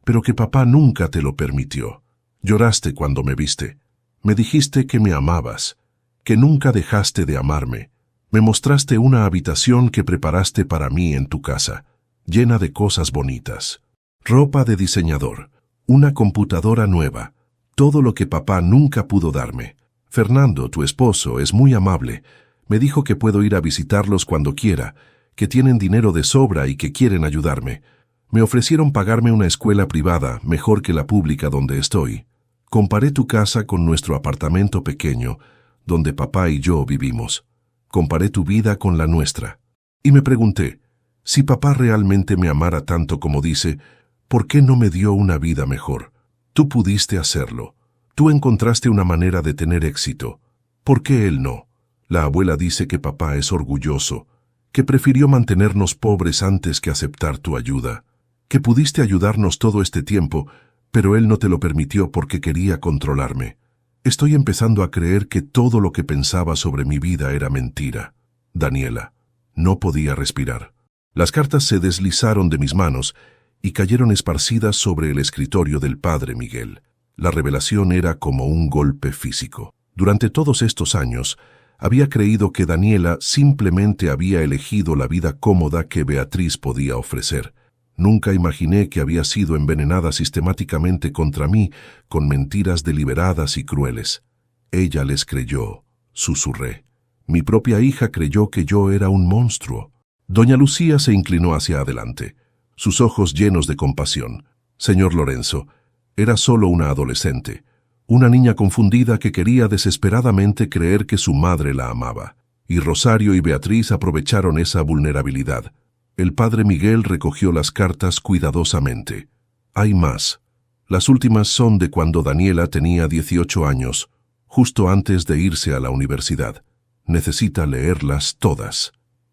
pero que papá nunca te lo permitió. Lloraste cuando me viste. Me dijiste que me amabas, que nunca dejaste de amarme. Me mostraste una habitación que preparaste para mí en tu casa, llena de cosas bonitas. Ropa de diseñador, una computadora nueva, todo lo que papá nunca pudo darme. Fernando, tu esposo, es muy amable. Me dijo que puedo ir a visitarlos cuando quiera, que tienen dinero de sobra y que quieren ayudarme. Me ofrecieron pagarme una escuela privada, mejor que la pública donde estoy. Comparé tu casa con nuestro apartamento pequeño, donde papá y yo vivimos. Comparé tu vida con la nuestra. Y me pregunté, si papá realmente me amara tanto como dice, ¿por qué no me dio una vida mejor? Tú pudiste hacerlo. Tú encontraste una manera de tener éxito. ¿Por qué él no? La abuela dice que papá es orgulloso, que prefirió mantenernos pobres antes que aceptar tu ayuda, que pudiste ayudarnos todo este tiempo, pero él no te lo permitió porque quería controlarme. Estoy empezando a creer que todo lo que pensaba sobre mi vida era mentira. Daniela. No podía respirar. Las cartas se deslizaron de mis manos y cayeron esparcidas sobre el escritorio del padre Miguel. La revelación era como un golpe físico. Durante todos estos años, había creído que Daniela simplemente había elegido la vida cómoda que Beatriz podía ofrecer. Nunca imaginé que había sido envenenada sistemáticamente contra mí con mentiras deliberadas y crueles. Ella les creyó, susurré. Mi propia hija creyó que yo era un monstruo. Doña Lucía se inclinó hacia adelante, sus ojos llenos de compasión. Señor Lorenzo, era solo una adolescente, una niña confundida que quería desesperadamente creer que su madre la amaba. Y Rosario y Beatriz aprovecharon esa vulnerabilidad. El padre Miguel recogió las cartas cuidadosamente. Hay más. Las últimas son de cuando Daniela tenía 18 años, justo antes de irse a la universidad. Necesita leerlas todas.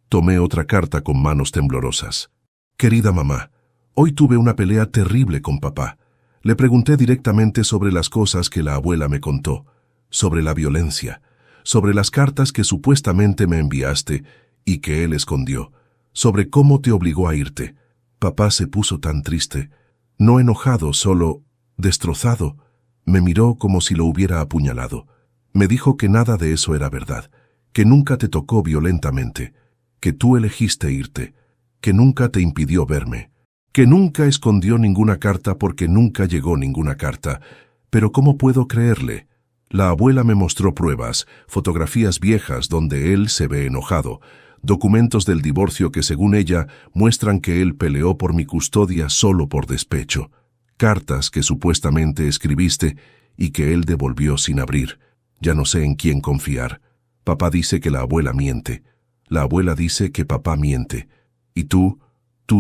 Tomé otra carta con manos temblorosas. Querida mamá, hoy tuve una pelea terrible con papá. Le pregunté directamente sobre las cosas que la abuela me contó, sobre la violencia, sobre las cartas que supuestamente me enviaste y que él escondió, sobre cómo te obligó a irte. Papá se puso tan triste, no enojado, solo destrozado. Me miró como si lo hubiera apuñalado. Me dijo que nada de eso era verdad, que nunca te tocó violentamente, que tú elegiste irte, que nunca te impidió verme, que nunca escondió ninguna carta porque nunca llegó ninguna carta. Pero ¿cómo puedo creerle? La abuela me mostró pruebas, fotografías viejas donde él se ve enojado, documentos del divorcio que según ella muestran que él peleó por mi custodia solo por despecho, cartas que supuestamente escribiste y que él devolvió sin abrir. Ya no sé en quién confiar. Papá dice que la abuela miente. La abuela dice que papá miente. Y tú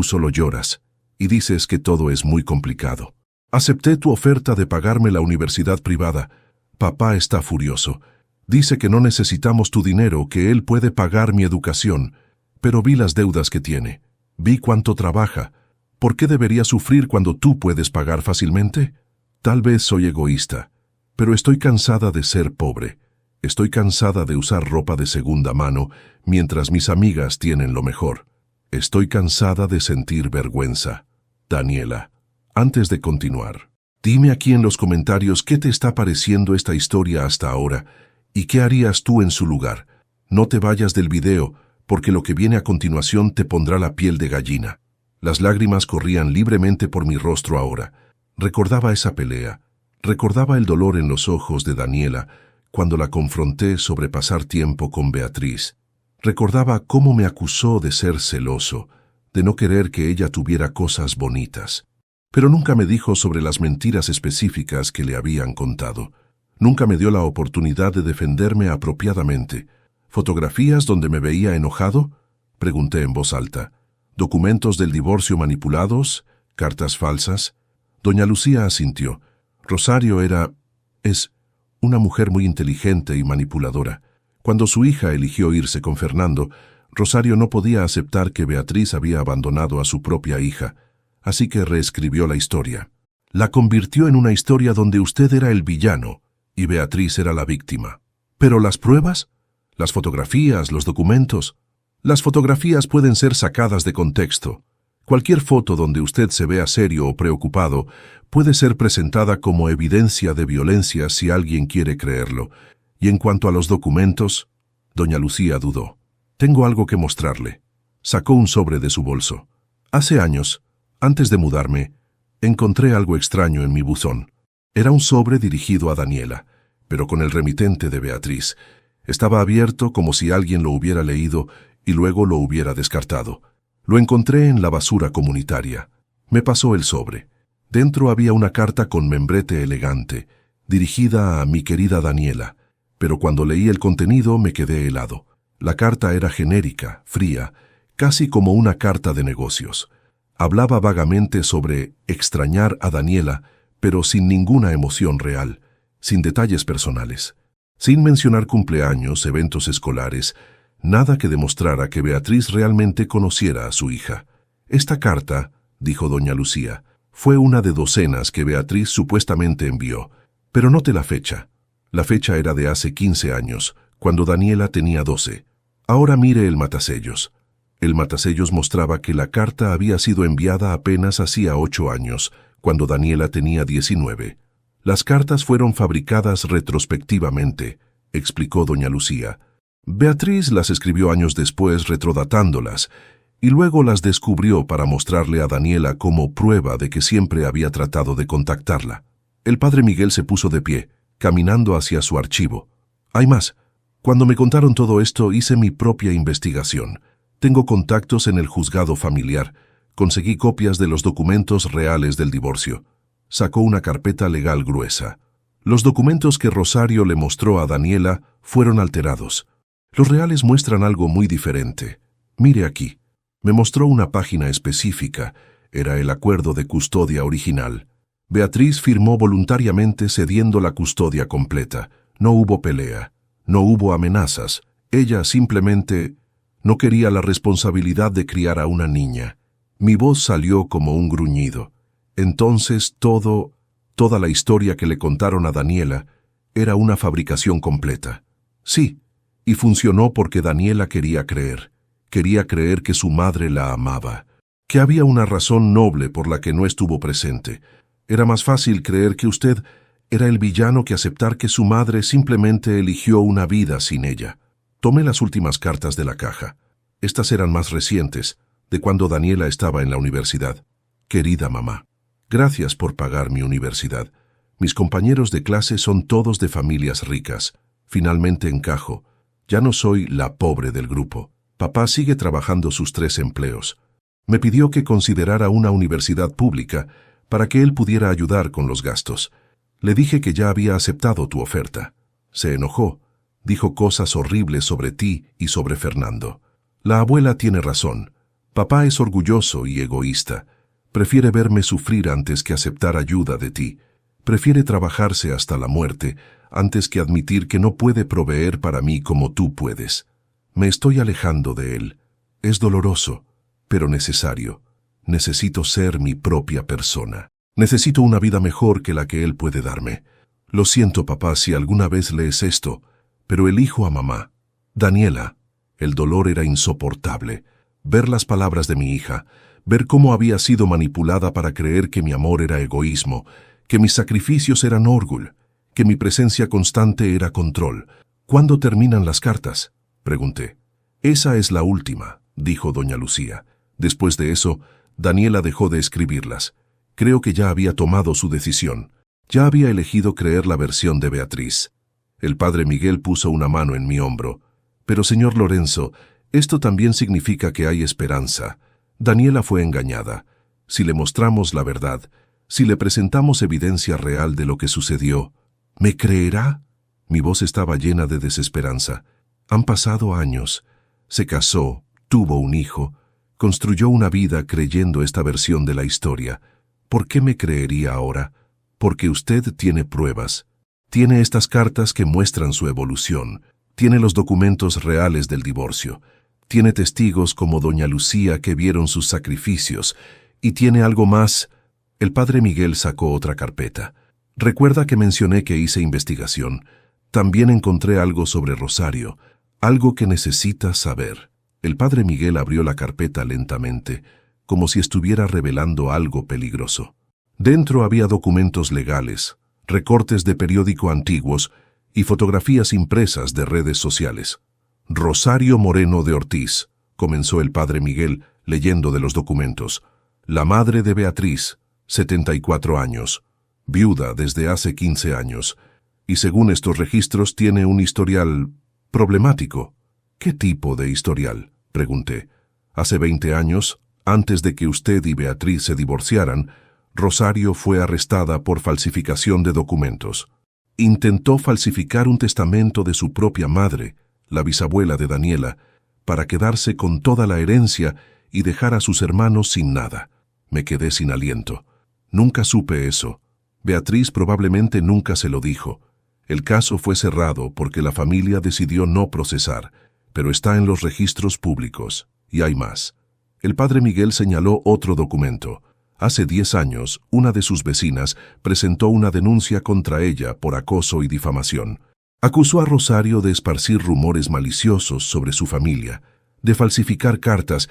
solo lloras y dices que todo es muy complicado. Acepté tu oferta de pagarme la universidad privada. Papá está furioso. Dice que no necesitamos tu dinero, que él puede pagar mi educación. Pero vi las deudas que tiene. Vi cuánto trabaja. ¿Por qué debería sufrir cuando tú puedes pagar fácilmente? Tal vez soy egoísta, pero estoy cansada de ser pobre. Estoy cansada de usar ropa de segunda mano mientras mis amigas tienen lo mejor. Estoy cansada de sentir vergüenza. Daniela, antes de continuar, dime aquí en los comentarios qué te está pareciendo esta historia hasta ahora y qué harías tú en su lugar. No te vayas del video, porque lo que viene a continuación te pondrá la piel de gallina. Las lágrimas corrían libremente por mi rostro ahora. Recordaba esa pelea. Recordaba el dolor en los ojos de Daniela cuando la confronté sobre pasar tiempo con Beatriz. Recordaba cómo me acusó de ser celoso, de no querer que ella tuviera cosas bonitas. Pero nunca me dijo sobre las mentiras específicas que le habían contado. Nunca me dio la oportunidad de defenderme apropiadamente. ¿Fotografías donde me veía enojado?, pregunté en voz alta. ¿Documentos del divorcio manipulados? ¿Cartas falsas? Doña Lucía asintió. Rosario es una mujer muy inteligente y manipuladora. Cuando su hija eligió irse con Fernando, Rosario no podía aceptar que Beatriz había abandonado a su propia hija, así que reescribió la historia. La convirtió en una historia donde usted era el villano y Beatriz era la víctima. ¿Pero las pruebas? ¿Las fotografías, los documentos? Las fotografías pueden ser sacadas de contexto. Cualquier foto donde usted se vea serio o preocupado puede ser presentada como evidencia de violencia si alguien quiere creerlo. Y en cuanto a los documentos, doña Lucía dudó. Tengo algo que mostrarle. Sacó un sobre de su bolso. Hace años, antes de mudarme, encontré algo extraño en mi buzón. Era un sobre dirigido a Daniela, pero con el remitente de Beatriz. Estaba abierto como si alguien lo hubiera leído y luego lo hubiera descartado. Lo encontré en la basura comunitaria. Me pasó el sobre. Dentro había una carta con membrete elegante, dirigida a mi querida Daniela, pero cuando leí el contenido me quedé helado. La carta era genérica, fría, casi como una carta de negocios. Hablaba vagamente sobre extrañar a Daniela, pero sin ninguna emoción real, sin detalles personales, sin mencionar cumpleaños, eventos escolares, nada que demostrara que Beatriz realmente conociera a su hija. Esta carta, dijo doña Lucía, fue una de docenas que Beatriz supuestamente envió, pero note la fecha. La fecha era de hace 15 años, cuando Daniela tenía 12. Ahora mire el matasellos. El matasellos mostraba que la carta había sido enviada apenas hacía 8 años, cuando Daniela tenía 19. Las cartas fueron fabricadas retrospectivamente, explicó doña Lucía. Beatriz las escribió años después retrodatándolas, y luego las descubrió para mostrarle a Daniela como prueba de que siempre había tratado de contactarla. El padre Miguel se puso de pie, caminando hacia su archivo. Hay más. Cuando me contaron todo esto, hice mi propia investigación. Tengo contactos en el juzgado familiar. Conseguí copias de los documentos reales del divorcio. Sacó una carpeta legal gruesa. Los documentos que Rosario le mostró a Daniela fueron alterados. Los reales muestran algo muy diferente. Mire aquí. Me mostró una página específica. Era el acuerdo de custodia original. Beatriz firmó voluntariamente cediendo la custodia completa. No hubo pelea. No hubo amenazas. Ella simplemente no quería la responsabilidad de criar a una niña. Mi voz salió como un gruñido. Entonces toda la historia que le contaron a Daniela era una fabricación completa. Sí, y funcionó porque Daniela quería creer. Quería creer que su madre la amaba, que había una razón noble por la que no estuvo presente. Era más fácil creer que usted era el villano que aceptar que su madre simplemente eligió una vida sin ella. Tomé las últimas cartas de la caja. Estas eran más recientes, de cuando Daniela estaba en la universidad. Querida mamá, gracias por pagar mi universidad. Mis compañeros de clase son todos de familias ricas. Finalmente encajo. Ya no soy la pobre del grupo. Papá sigue trabajando sus 3 empleos. Me pidió que considerara una universidad pública para que él pudiera ayudar con los gastos. Le dije que ya había aceptado tu oferta. Se enojó. Dijo cosas horribles sobre ti y sobre Fernando. La abuela tiene razón. Papá es orgulloso y egoísta. Prefiere verme sufrir antes que aceptar ayuda de ti. Prefiere trabajarse hasta la muerte antes que admitir que no puede proveer para mí como tú puedes. Me estoy alejando de él. Es doloroso, pero necesario. Necesito ser mi propia persona. Necesito una vida mejor que la que él puede darme. Lo siento, papá, si alguna vez lees esto, pero elijo a mamá. Daniela. El dolor era insoportable. Ver las palabras de mi hija, ver cómo había sido manipulada para creer que mi amor era egoísmo, que mis sacrificios eran orgullo, que mi presencia constante era control. ¿Cuándo terminan las cartas?, pregunté. Esa es la última, dijo doña Lucía. Después de eso, Daniela dejó de escribirlas. Creo que ya había tomado su decisión. Ya había elegido creer la versión de Beatriz. El padre Miguel puso una mano en mi hombro. Pero, señor Lorenzo, esto también significa que hay esperanza. Daniela fue engañada. Si le mostramos la verdad, si le presentamos evidencia real de lo que sucedió, ¿me creerá? Mi voz estaba llena de desesperanza. Han pasado años. Se casó, tuvo un hijo, construyó una vida creyendo esta versión de la historia. ¿Por qué me creería ahora? Porque usted tiene pruebas. Tiene estas cartas que muestran su evolución. Tiene los documentos reales del divorcio. Tiene testigos como doña Lucía que vieron sus sacrificios. Y tiene algo más. El padre Miguel sacó otra carpeta. Recuerda que mencioné que hice investigación. También encontré algo sobre Rosario. Algo que necesitas saber. El padre Miguel abrió la carpeta lentamente, como si estuviera revelando algo peligroso. Dentro había documentos legales, recortes de periódico antiguos y fotografías impresas de redes sociales. Rosario Moreno de Ortiz, comenzó el padre Miguel leyendo de los documentos. La madre de Beatriz, 74 años, viuda desde hace 15 años, y según estos registros tiene un historial problemático. ¿Qué tipo de historial?, pregunté. Hace 20 años, antes de que usted y Beatriz se divorciaran, Rosario fue arrestada por falsificación de documentos. Intentó falsificar un testamento de su propia madre, la bisabuela de Daniela, para quedarse con toda la herencia y dejar a sus hermanos sin nada. Me quedé sin aliento. Nunca supe eso. Beatriz probablemente nunca se lo dijo. El caso fue cerrado porque la familia decidió no procesar, pero está en los registros públicos, y hay más. El padre Miguel señaló otro documento. Hace 10 años, una de sus vecinas presentó una denuncia contra ella por acoso y difamación. Acusó a Rosario de esparcir rumores maliciosos sobre su familia, de falsificar cartas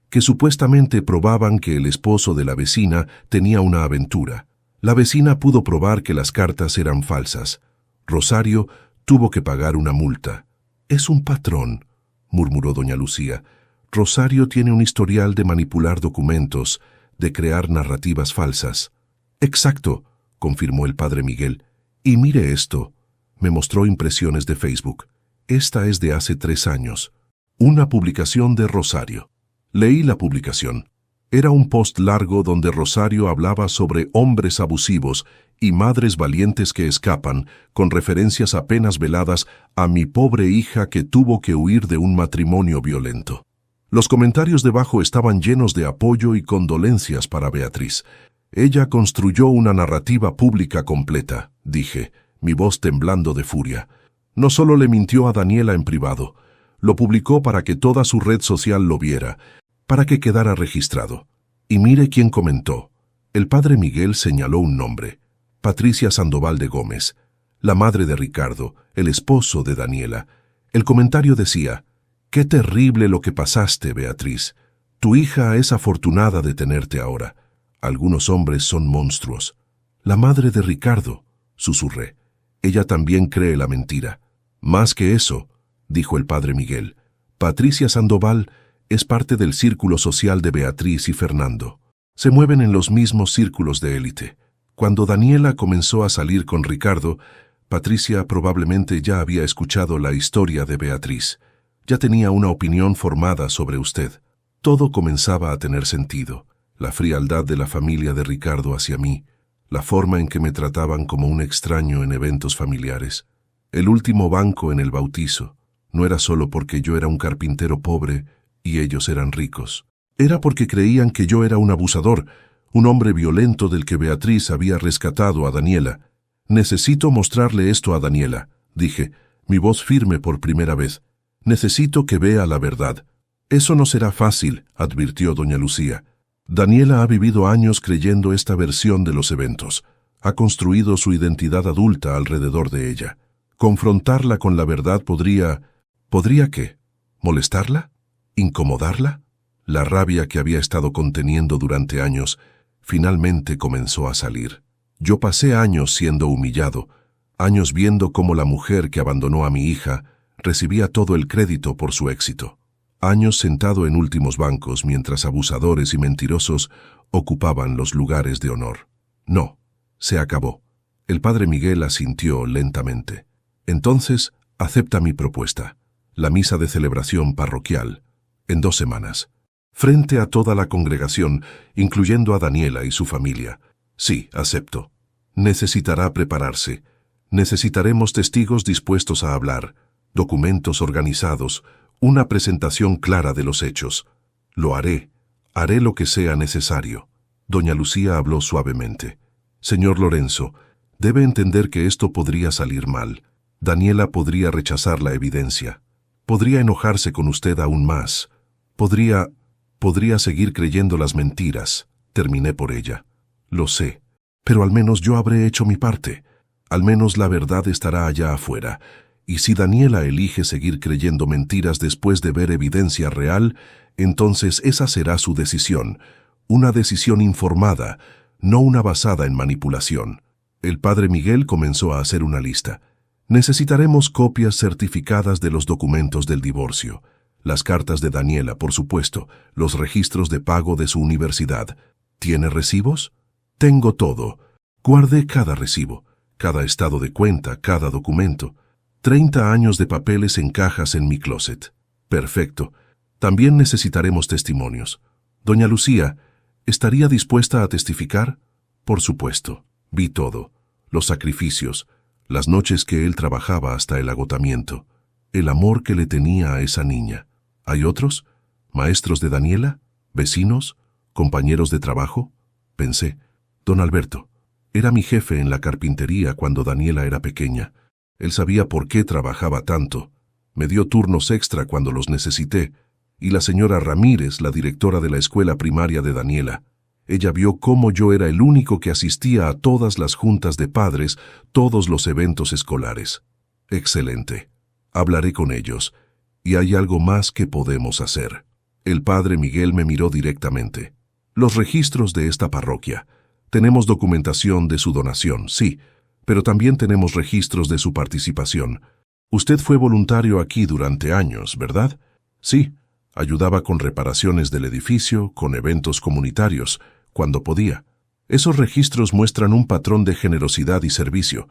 que supuestamente probaban que el esposo de la vecina tenía una aventura. La vecina pudo probar que las cartas eran falsas. Rosario tuvo que pagar una multa. «Es un patrón», murmuró doña Lucía. Rosario tiene un historial de manipular documentos, de crear narrativas falsas. Exacto, confirmó el padre Miguel. Y mire esto. Me mostró impresiones de Facebook. Esta es de hace 3 años. Una publicación de Rosario. Leí la publicación. Era un post largo donde Rosario hablaba sobre hombres abusivos y madres valientes que escapan, con referencias apenas veladas a mi pobre hija que tuvo que huir de un matrimonio violento. Los comentarios debajo estaban llenos de apoyo y condolencias para Beatriz. Ella construyó una narrativa pública completa, dije, mi voz temblando de furia. No solo le mintió a Daniela en privado, lo publicó para que toda su red social lo viera, para que quedara registrado. Y mire quién comentó. El padre Miguel señaló un nombre. Patricia Sandoval de Gómez, la madre de Ricardo, el esposo de Daniela. El comentario decía: «Qué terrible lo que pasaste, Beatriz. Tu hija es afortunada de tenerte ahora. Algunos hombres son monstruos». «La madre de Ricardo», susurré. «Ella también cree la mentira». «Más que eso», dijo el padre Miguel, «Patricia Sandoval es parte del círculo social de Beatriz y Fernando. Se mueven en los mismos círculos de élite. Cuando Daniela comenzó a salir con Ricardo, Patricia probablemente ya había escuchado la historia de Beatriz. Ya tenía una opinión formada sobre usted. Todo comenzaba a tener sentido. La frialdad de la familia de Ricardo hacia mí, la forma en que me trataban como un extraño en eventos familiares. El último banco en el bautizo no era solo porque yo era un carpintero pobre y ellos eran ricos. Era porque creían que yo era un abusador, un hombre violento del que Beatriz había rescatado a Daniela. «Necesito mostrarle esto a Daniela», dije, mi voz firme por primera vez. «Necesito que vea la verdad». «Eso no será fácil», advirtió doña Lucía. «Daniela ha vivido años creyendo esta versión de los eventos. Ha construido su identidad adulta alrededor de ella. Confrontarla con la verdad podría... ¿Podría qué? ¿Molestarla? ¿Incomodarla?» La rabia que había estado conteniendo durante años finalmente comenzó a salir. Yo pasé años siendo humillado, años viendo cómo la mujer que abandonó a mi hija recibía todo el crédito por su éxito. Años sentado en últimos bancos mientras abusadores y mentirosos ocupaban los lugares de honor. No, se acabó. El padre Miguel asintió lentamente. «Entonces, acepta mi propuesta. La misa de celebración parroquial, en 2 semanas. Frente a toda la congregación, incluyendo a Daniela y su familia. Sí, acepto. Necesitará prepararse. Necesitaremos testigos dispuestos a hablar, documentos organizados, una presentación clara de los hechos. Lo haré. Haré lo que sea necesario». Doña Lucía habló suavemente. «Señor Lorenzo, debe entender que esto podría salir mal. Daniela podría rechazar la evidencia. Podría enojarse con usted aún más. Podría seguir creyendo las mentiras. Terminé por ella. Lo sé. Pero al menos yo habré hecho mi parte. Al menos la verdad estará allá afuera. Y si Daniela elige seguir creyendo mentiras después de ver evidencia real, entonces esa será su decisión. Una decisión informada, no una basada en manipulación». El padre Miguel comenzó a hacer una lista. «Necesitaremos copias certificadas de los documentos del divorcio. Las cartas de Daniela, por supuesto, los registros de pago de su universidad. ¿Tiene recibos?» «Tengo todo. Guardé cada recibo, cada estado de cuenta, cada documento. 30 años de papeles en cajas en mi closet». «Perfecto. También necesitaremos testimonios. Doña Lucía, ¿estaría dispuesta a testificar?» «Por supuesto. Vi todo. Los sacrificios, las noches que él trabajaba hasta el agotamiento, el amor que le tenía a esa niña. ¿Hay otros? ¿Maestros de Daniela? ¿Vecinos? ¿Compañeros de trabajo?» Pensé. «Don Alberto, era mi jefe en la carpintería cuando Daniela era pequeña. Él sabía por qué trabajaba tanto. Me dio turnos extra cuando los necesité. Y la señora Ramírez, la directora de la escuela primaria de Daniela. Ella vio cómo yo era el único que asistía a todas las juntas de padres, todos los eventos escolares». «Excelente. Hablaré con ellos. Y hay algo más que podemos hacer». El padre Miguel me miró directamente. «Los registros de esta parroquia. Tenemos documentación de su donación, sí, pero también tenemos registros de su participación. Usted fue voluntario aquí durante años, ¿verdad?» «Sí. Ayudaba con reparaciones del edificio, con eventos comunitarios, cuando podía. Esos registros muestran un patrón de generosidad y servicio.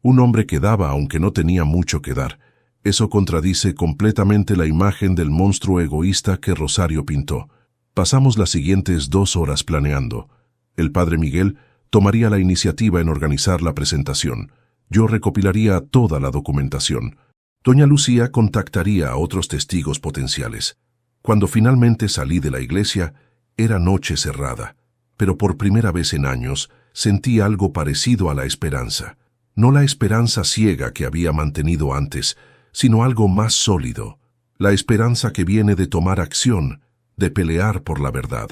Un hombre que daba aunque no tenía mucho que dar. Eso contradice completamente la imagen del monstruo egoísta que Rosario pintó. Pasamos las siguientes 2 horas planeando. El padre Miguel tomaría la iniciativa en organizar la presentación. Yo recopilaría toda la documentación. Doña Lucía contactaría a otros testigos potenciales. Cuando finalmente salí de la iglesia, era noche cerrada, pero por primera vez en años sentí algo parecido a la esperanza. No la esperanza ciega que había mantenido antes, sino algo más sólido. La esperanza que viene de tomar acción, de pelear por la verdad.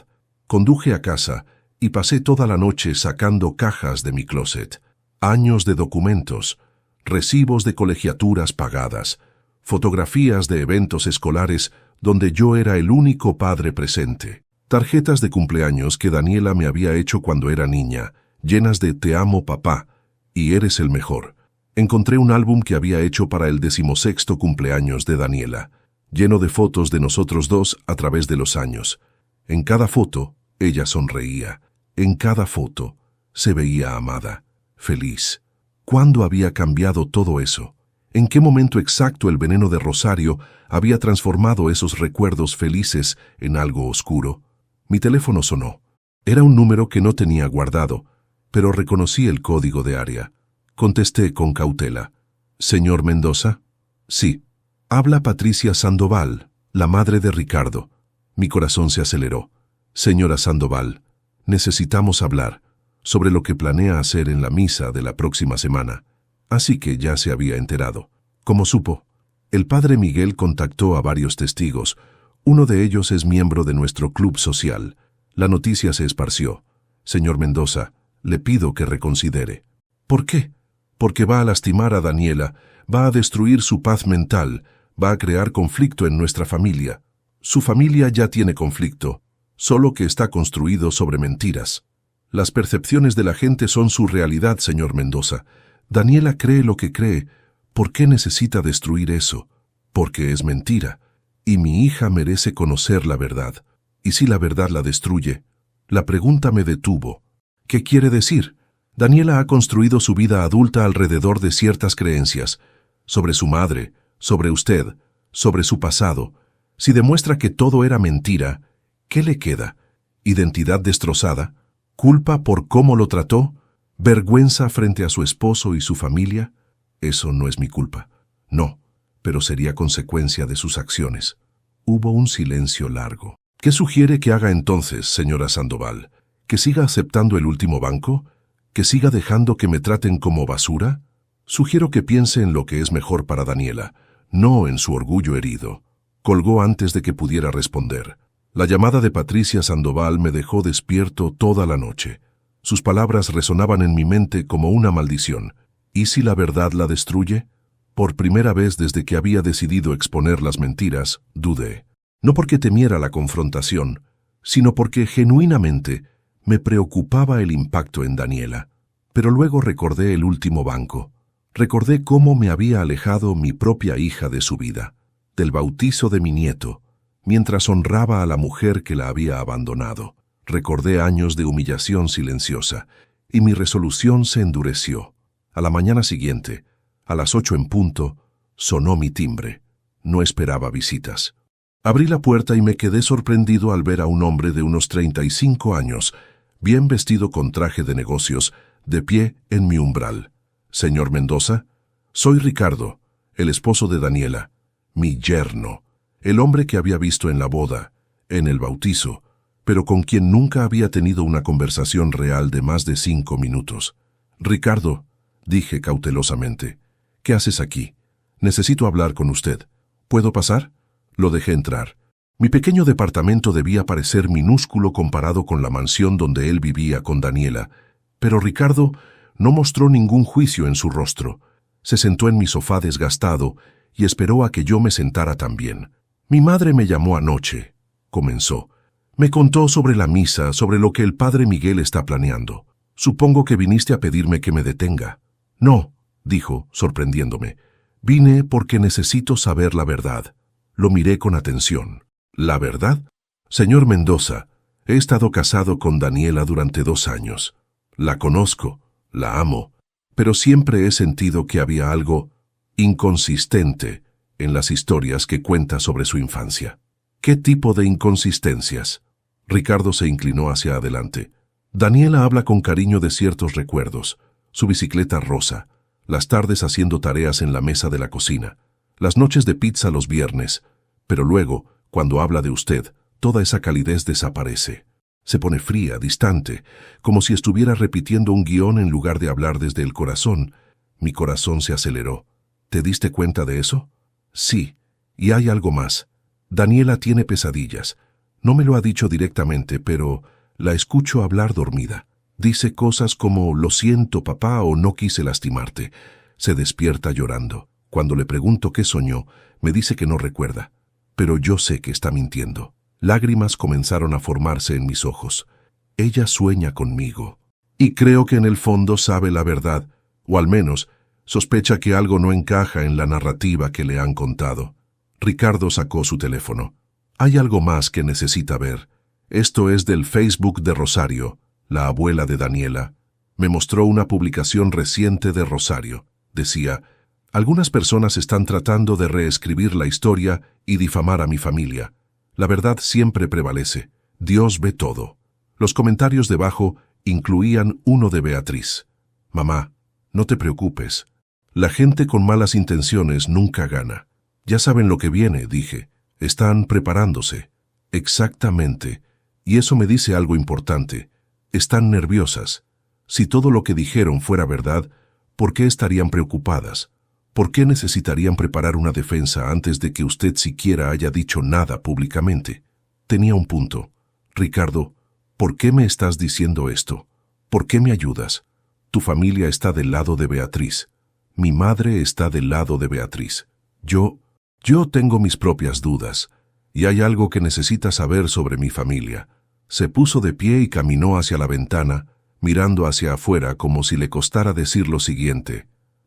Conduje a casa y pasé toda la noche sacando cajas de mi closet. Años de documentos, recibos de colegiaturas pagadas, fotografías de eventos escolares donde yo era el único padre presente, tarjetas de cumpleaños que Daniela me había hecho cuando era niña, llenas de «Te amo, papá» y «Eres el mejor». Encontré un álbum que había hecho para el 16º cumpleaños de Daniela, lleno de fotos de nosotros dos a través de los años. En cada foto, ella sonreía. En cada foto, se veía amada, feliz. ¿Cuándo había cambiado todo eso? ¿En qué momento exacto el veneno de Rosario había transformado esos recuerdos felices en algo oscuro? Mi teléfono sonó. Era un número que no tenía guardado, pero reconocí el código de área. Contesté con cautela. «¿Señor Mendoza?» «Sí». «Habla Patricia Sandoval, la madre de Ricardo». Mi corazón se aceleró. «Señora Sandoval, necesitamos hablar sobre lo que planea hacer en la misa de la próxima semana». Así que ya se había enterado. Como supo, el padre Miguel contactó a varios testigos. Uno de ellos es miembro de nuestro club social. La noticia se esparció. «Señor Mendoza, le pido que reconsidere». «¿Por qué?» «Porque va a lastimar a Daniela, va a destruir su paz mental, va a crear conflicto en nuestra familia. Su familia ya tiene conflicto, solo que está construido sobre mentiras. Las percepciones de la gente son su realidad, señor Mendoza. Daniela cree lo que cree. ¿Por qué necesita destruir eso? Porque es mentira. Y mi hija merece conocer la verdad. ¿Y si la verdad la destruye?» La pregunta me detuvo. ¿Qué quiere decir? Daniela ha construido su vida adulta alrededor de ciertas creencias. Sobre su madre, sobre usted, sobre su pasado. Si demuestra que todo era mentira, ¿qué le queda? ¿Identidad destrozada? ¿Culpa por cómo lo trató? ¿Vergüenza frente a su esposo y su familia? Eso no es mi culpa. No, pero sería consecuencia de sus acciones. Hubo un silencio largo. ¿Qué sugiere que haga entonces, señora Sandoval? ¿Que siga aceptando el último banco? ¿Que siga dejando que me traten como basura? Sugiero que piense en lo que es mejor para Daniela, no en su orgullo herido. Colgó antes de que pudiera responder. La llamada de Patricia Sandoval me dejó despierto toda la noche. Sus palabras resonaban en mi mente como una maldición. ¿Y si la verdad la destruye? Por primera vez desde que había decidido exponer las mentiras, dudé. No porque temiera la confrontación, sino porque genuinamente me preocupaba el impacto en Daniela. Pero luego recordé el último banco. Recordé cómo me había alejado mi propia hija de su vida, del bautizo de mi nieto, mientras honraba a la mujer que la había abandonado. Recordé años de humillación silenciosa, y mi resolución se endureció. A la mañana siguiente, a las 8 en punto, sonó mi timbre. No esperaba visitas. Abrí la puerta y me quedé sorprendido al ver a un hombre de unos 35 años, bien vestido con traje de negocios, de pie en mi umbral. «Señor Mendoza, soy Ricardo, el esposo de Daniela, mi yerno, el hombre que había visto en la boda, en el bautizo, pero con quien nunca había tenido una conversación real de más de 5 minutos. Ricardo», dije cautelosamente, «¿qué haces aquí? Necesito hablar con usted. ¿Puedo pasar?» Lo dejé entrar. Mi pequeño departamento debía parecer minúsculo comparado con la mansión donde él vivía con Daniela, pero Ricardo no mostró ningún juicio en su rostro. Se sentó en mi sofá desgastado y esperó a que yo me sentara también. «Mi madre me llamó anoche», comenzó. «Me contó sobre la misa, sobre lo que el padre Miguel está planeando. Supongo que viniste a pedirme que me detenga». «No», dijo, sorprendiéndome. «Vine porque necesito saber la verdad». Lo miré con atención. ¿La verdad? Señor Mendoza, he estado casado con Daniela durante 2 años. La conozco, la amo, pero siempre he sentido que había algo inconsistente en las historias que cuenta sobre su infancia. ¿Qué tipo de inconsistencias? Ricardo se inclinó hacia adelante. Daniela habla con cariño de ciertos recuerdos, su bicicleta rosa, las tardes haciendo tareas en la mesa de la cocina, las noches de pizza los viernes, pero luego, cuando habla de usted, toda esa calidez desaparece. Se pone fría, distante, como si estuviera repitiendo un guión en lugar de hablar desde el corazón. Mi corazón se aceleró. ¿Te diste cuenta de eso? Sí, y hay algo más. Daniela tiene pesadillas. No me lo ha dicho directamente, pero la escucho hablar dormida. Dice cosas como «lo siento, papá» o «no quise lastimarte». Se despierta llorando. Cuando le pregunto qué soñó, me dice que no recuerda. Pero yo sé que está mintiendo. Lágrimas comenzaron a formarse en mis ojos. Ella sueña conmigo. Y creo que en el fondo sabe la verdad, o al menos sospecha que algo no encaja en la narrativa que le han contado. Ricardo sacó su teléfono. Hay algo más que necesita ver. Esto es del Facebook de Rosario, la abuela de Daniela. Me mostró una publicación reciente de Rosario. Decía, algunas personas están tratando de reescribir la historia y difamar a mi familia. La verdad siempre prevalece. Dios ve todo. Los comentarios debajo incluían uno de Beatriz. Mamá, no te preocupes. La gente con malas intenciones nunca gana. Ya saben lo que viene, dije. Están preparándose. Exactamente. Y eso me dice algo importante. Están nerviosas. Si todo lo que dijeron fuera verdad, ¿por qué estarían preocupadas? ¿Por qué necesitarían preparar una defensa antes de que usted siquiera haya dicho nada públicamente? Tenía un punto. Ricardo, ¿por qué me estás diciendo esto? ¿Por qué me ayudas? Tu familia está del lado de Beatriz. Mi madre está del lado de Beatriz. Yo tengo mis propias dudas, y hay algo que necesitas saber sobre mi familia. Se puso de pie y caminó hacia la ventana, mirando hacia afuera como si le costara decir lo siguiente.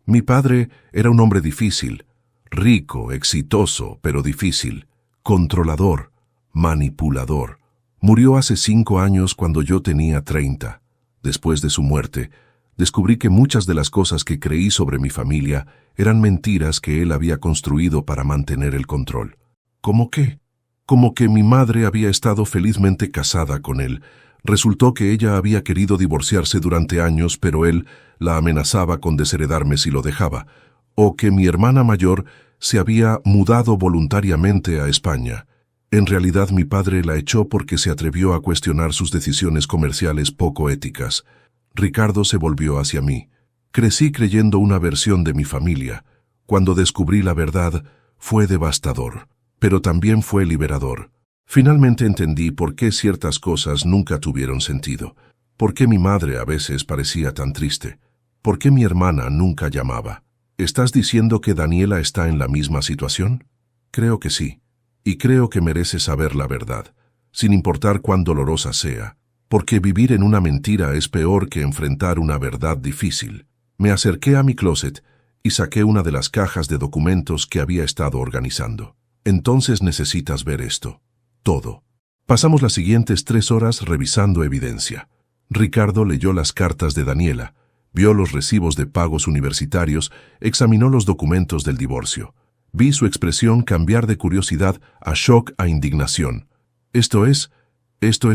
Mi padre era un hombre difícil, rico, exitoso, pero difícil, controlador, manipulador. Murió hace 5 años cuando yo tenía 30. Después de su muerte, descubrí que muchas de las cosas que creí sobre mi familia eran mentiras que él había construido para mantener el control. ¿Cómo qué? Como que mi madre había estado felizmente casada con él. Resultó que ella había querido divorciarse durante años, pero él la amenazaba con desheredarme si lo dejaba. O que mi hermana mayor se había mudado voluntariamente a España. En realidad mi padre la echó porque se atrevió a cuestionar sus decisiones comerciales poco éticas. Ricardo se volvió hacia mí. Crecí creyendo una versión de mi familia. Cuando descubrí la verdad, fue devastador, pero también fue liberador. Finalmente entendí por qué ciertas cosas nunca tuvieron sentido, por qué mi madre a veces parecía tan triste, por qué mi hermana nunca llamaba. ¿Estás diciendo que Daniela está en la misma situación? Creo que sí, y creo que merece saber la verdad, sin importar cuán dolorosa sea, porque vivir en una mentira es peor que enfrentar una verdad difícil. Me acerqué a mi closet y saqué una de las cajas de documentos que había estado organizando. Entonces necesitas ver esto. Todo. Pasamos las siguientes 3 horas revisando evidencia. Ricardo leyó las cartas de Daniela, vio los recibos de pagos universitarios, examinó los documentos del divorcio. Vi su expresión cambiar de curiosidad a shock a indignación. Esto es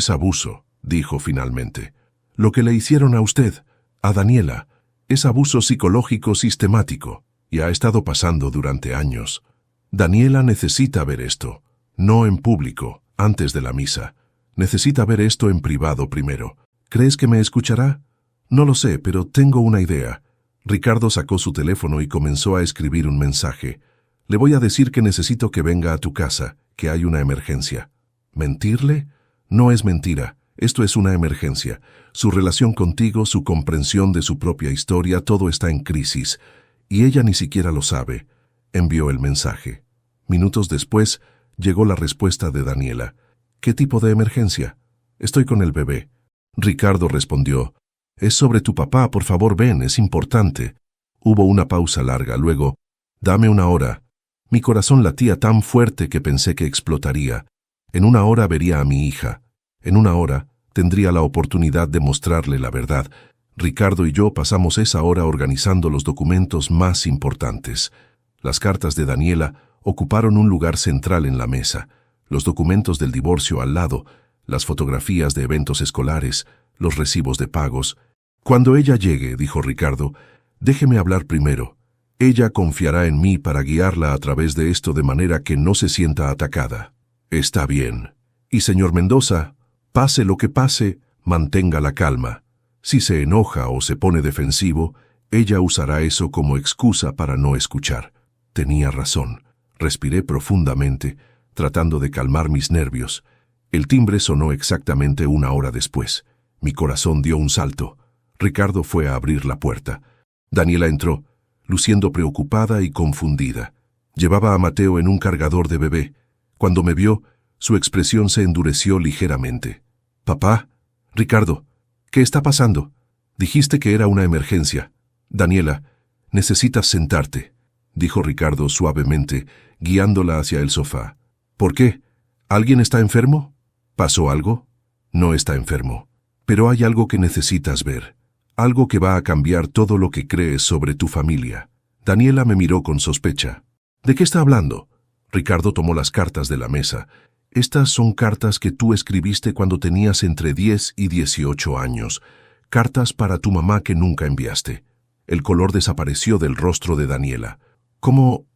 abuso, dijo finalmente. Lo que le hicieron a usted, a Daniela, es abuso psicológico sistemático, y ha estado pasando durante años. Daniela necesita ver esto, no en público, antes de la misa. Necesita ver esto en privado primero. ¿Crees que me escuchará? No lo sé, pero tengo una idea. Ricardo sacó su teléfono y comenzó a escribir un mensaje. Le voy a decir que necesito que venga a tu casa, que hay una emergencia. ¿Mentirle? No es mentira. Esto es una emergencia. Su relación contigo, su comprensión de su propia historia, todo está en crisis. Y ella ni siquiera lo sabe. Envió el mensaje. Minutos después, llegó la respuesta de Daniela. ¿Qué tipo de emergencia? Estoy con el bebé. Ricardo respondió. Es sobre tu papá, por favor ven, es importante. Hubo una pausa larga, luego, dame 1 hora. Mi corazón latía tan fuerte que pensé que explotaría. En una hora vería a mi hija. En una hora tendría la oportunidad de mostrarle la verdad. Ricardo y yo pasamos esa hora organizando los documentos más importantes. Las cartas de Daniela ocuparon un lugar central en la mesa, los documentos del divorcio al lado, las fotografías de eventos escolares, los recibos de pagos. Cuando ella llegue, dijo Ricardo, déjeme hablar primero. Ella confiará en mí para guiarla a través de esto de manera que no se sienta atacada. Está bien. Y señor Mendoza, pase lo que pase, mantenga la calma. Si se enoja o se pone defensivo, ella usará eso como excusa para no escuchar. Tenía razón. Respiré profundamente, tratando de calmar mis nervios. El timbre sonó exactamente una hora después. Mi corazón dio un salto. Ricardo fue a abrir la puerta. Daniela entró, luciendo preocupada y confundida. Llevaba a Mateo en un cargador de bebé. Cuando me vio, su expresión se endureció ligeramente. «Papá, Ricardo, ¿qué está pasando? Dijiste que era una emergencia. Daniela, necesitas sentarte», dijo Ricardo suavemente, guiándola hacia el sofá. «¿Por qué? ¿Alguien está enfermo? ¿Pasó algo?» «No está enfermo, pero hay algo que necesitas ver. Algo que va a cambiar todo lo que crees sobre tu familia». Daniela me miró con sospecha. «¿De qué está hablando?» Ricardo tomó las cartas de la mesa. «Estas son cartas que tú escribiste cuando tenías entre 10 y 18 años. Cartas para tu mamá que nunca enviaste». El color desapareció del rostro de Daniela. ¿Cómo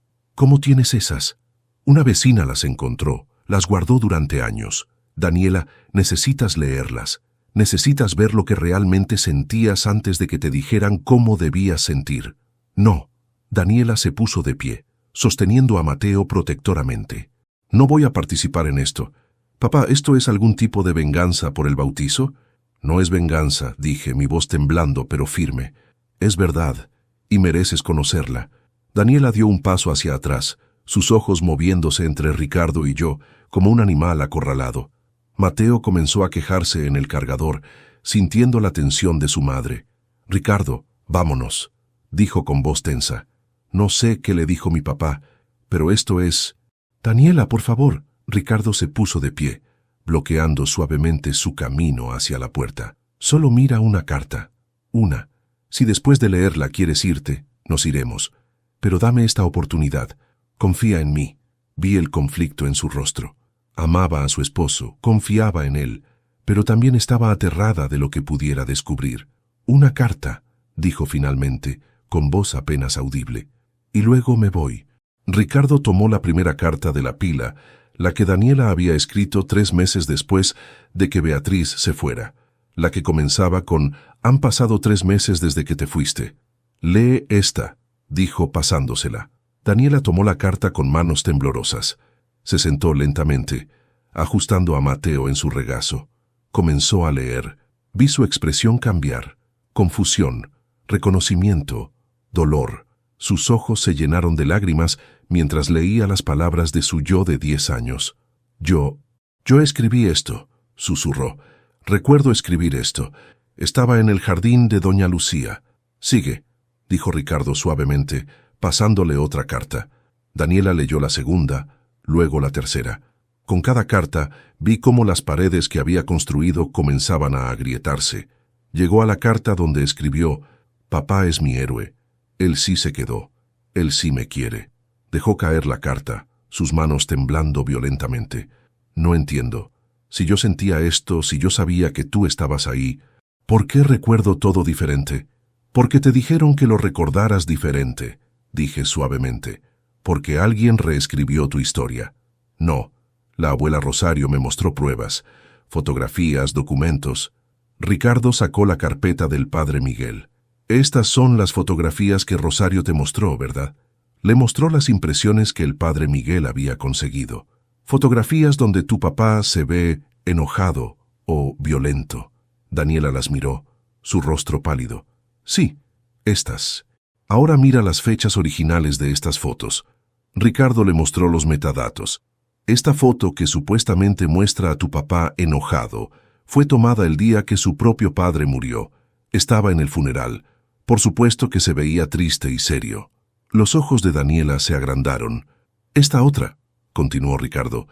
tienes esas?» «Una vecina las encontró. Las guardó durante años. Daniela, necesitas leerlas. Necesitas ver lo que realmente sentías antes de que te dijeran cómo debías sentir». «No». Daniela se puso de pie, sosteniendo a Mateo protectoramente. «No voy a participar en esto. Papá, ¿esto es algún tipo de venganza por el bautizo?» «No es venganza», dije, mi voz temblando pero firme. «Es verdad, y mereces conocerla». Daniela dio un paso hacia atrás, sus ojos moviéndose entre Ricardo y yo, como un animal acorralado. Mateo comenzó a quejarse en el cargador, sintiendo la tensión de su madre. «Ricardo, vámonos», dijo con voz tensa. No sé qué le dijo mi papá, pero esto es... «Daniela, por favor». Ricardo se puso de pie, bloqueando suavemente su camino hacia la puerta. «Solo mira una carta. Una. Si después de leerla quieres irte, nos iremos. Pero dame esta oportunidad. Confía en mí». Vi el conflicto en su rostro. Amaba a su esposo, confiaba en él, pero también estaba aterrada de lo que pudiera descubrir. «Una carta», dijo finalmente, con voz apenas audible. «Y luego me voy». Ricardo tomó la primera carta de la pila, la que Daniela había escrito 3 meses después de que Beatriz se fuera, la que comenzaba con «Han pasado 3 meses desde que te fuiste». «Lee esta», dijo pasándosela. Daniela tomó la carta con manos temblorosas. Se sentó lentamente, ajustando a Mateo en su regazo. Comenzó a leer. Vi su expresión cambiar. Confusión, reconocimiento, dolor. Sus ojos se llenaron de lágrimas mientras leía las palabras de su yo de 10 años. Yo escribí esto», susurró. «Recuerdo escribir esto. Estaba en el jardín de doña Lucía». «Sigue», dijo Ricardo suavemente, pasándole otra carta. Daniela leyó la segunda, luego la tercera. Con cada carta vi cómo las paredes que había construido comenzaban a agrietarse. Llegó a la carta donde escribió: «Papá es mi héroe. Él sí se quedó. Él sí me quiere». Dejó caer la carta, sus manos temblando violentamente. «No entiendo. Si yo sentía esto, si yo sabía que tú estabas ahí, ¿por qué recuerdo todo diferente?» «Porque te dijeron que lo recordaras diferente», dije suavemente. «Porque alguien reescribió tu historia». «No». La abuela Rosario me mostró pruebas, fotografías, documentos. Ricardo sacó la carpeta del padre Miguel. «Estas son las fotografías que Rosario te mostró, ¿verdad?» Le mostró las impresiones que el padre Miguel había conseguido. Fotografías donde tu papá se ve enojado o violento. Daniela las miró, su rostro pálido. «Sí, estas. Ahora mira las fechas originales de estas fotos». Ricardo le mostró los metadatos. «Esta foto que supuestamente muestra a tu papá enojado fue tomada el día que su propio padre murió. Estaba en el funeral. Por supuesto que se veía triste y serio». Los ojos de Daniela se agrandaron. «Esta otra», continuó Ricardo,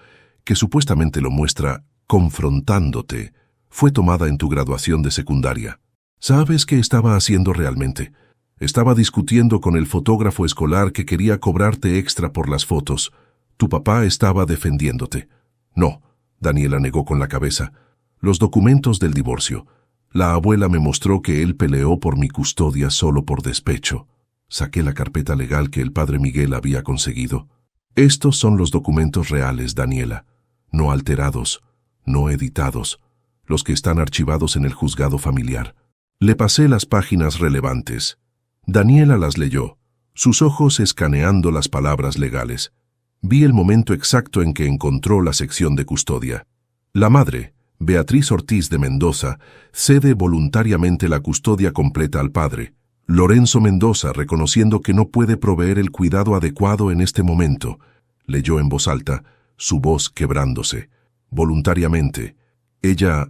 que supuestamente lo muestra confrontándote, fue tomada en tu graduación de secundaria. ¿Sabes qué estaba haciendo realmente? Estaba discutiendo con el fotógrafo escolar que quería cobrarte extra por las fotos. Tu papá estaba defendiéndote. No, Daniela negó con la cabeza. Los documentos del divorcio. La abuela me mostró que él peleó por mi custodia solo por despecho. Saqué la carpeta legal que el padre Miguel había conseguido. Estos son los documentos reales, Daniela, no alterados, no editados, los que están archivados en el juzgado familiar. Le pasé las páginas relevantes. Daniela las leyó, sus ojos escaneando las palabras legales. Vi el momento exacto en que encontró la sección de custodia. La madre, Beatriz Ortiz de Mendoza, cede voluntariamente la custodia completa al padre. Lorenzo Mendoza, reconociendo que no puede proveer el cuidado adecuado en este momento, leyó en voz alta, su voz quebrándose. Voluntariamente. Ella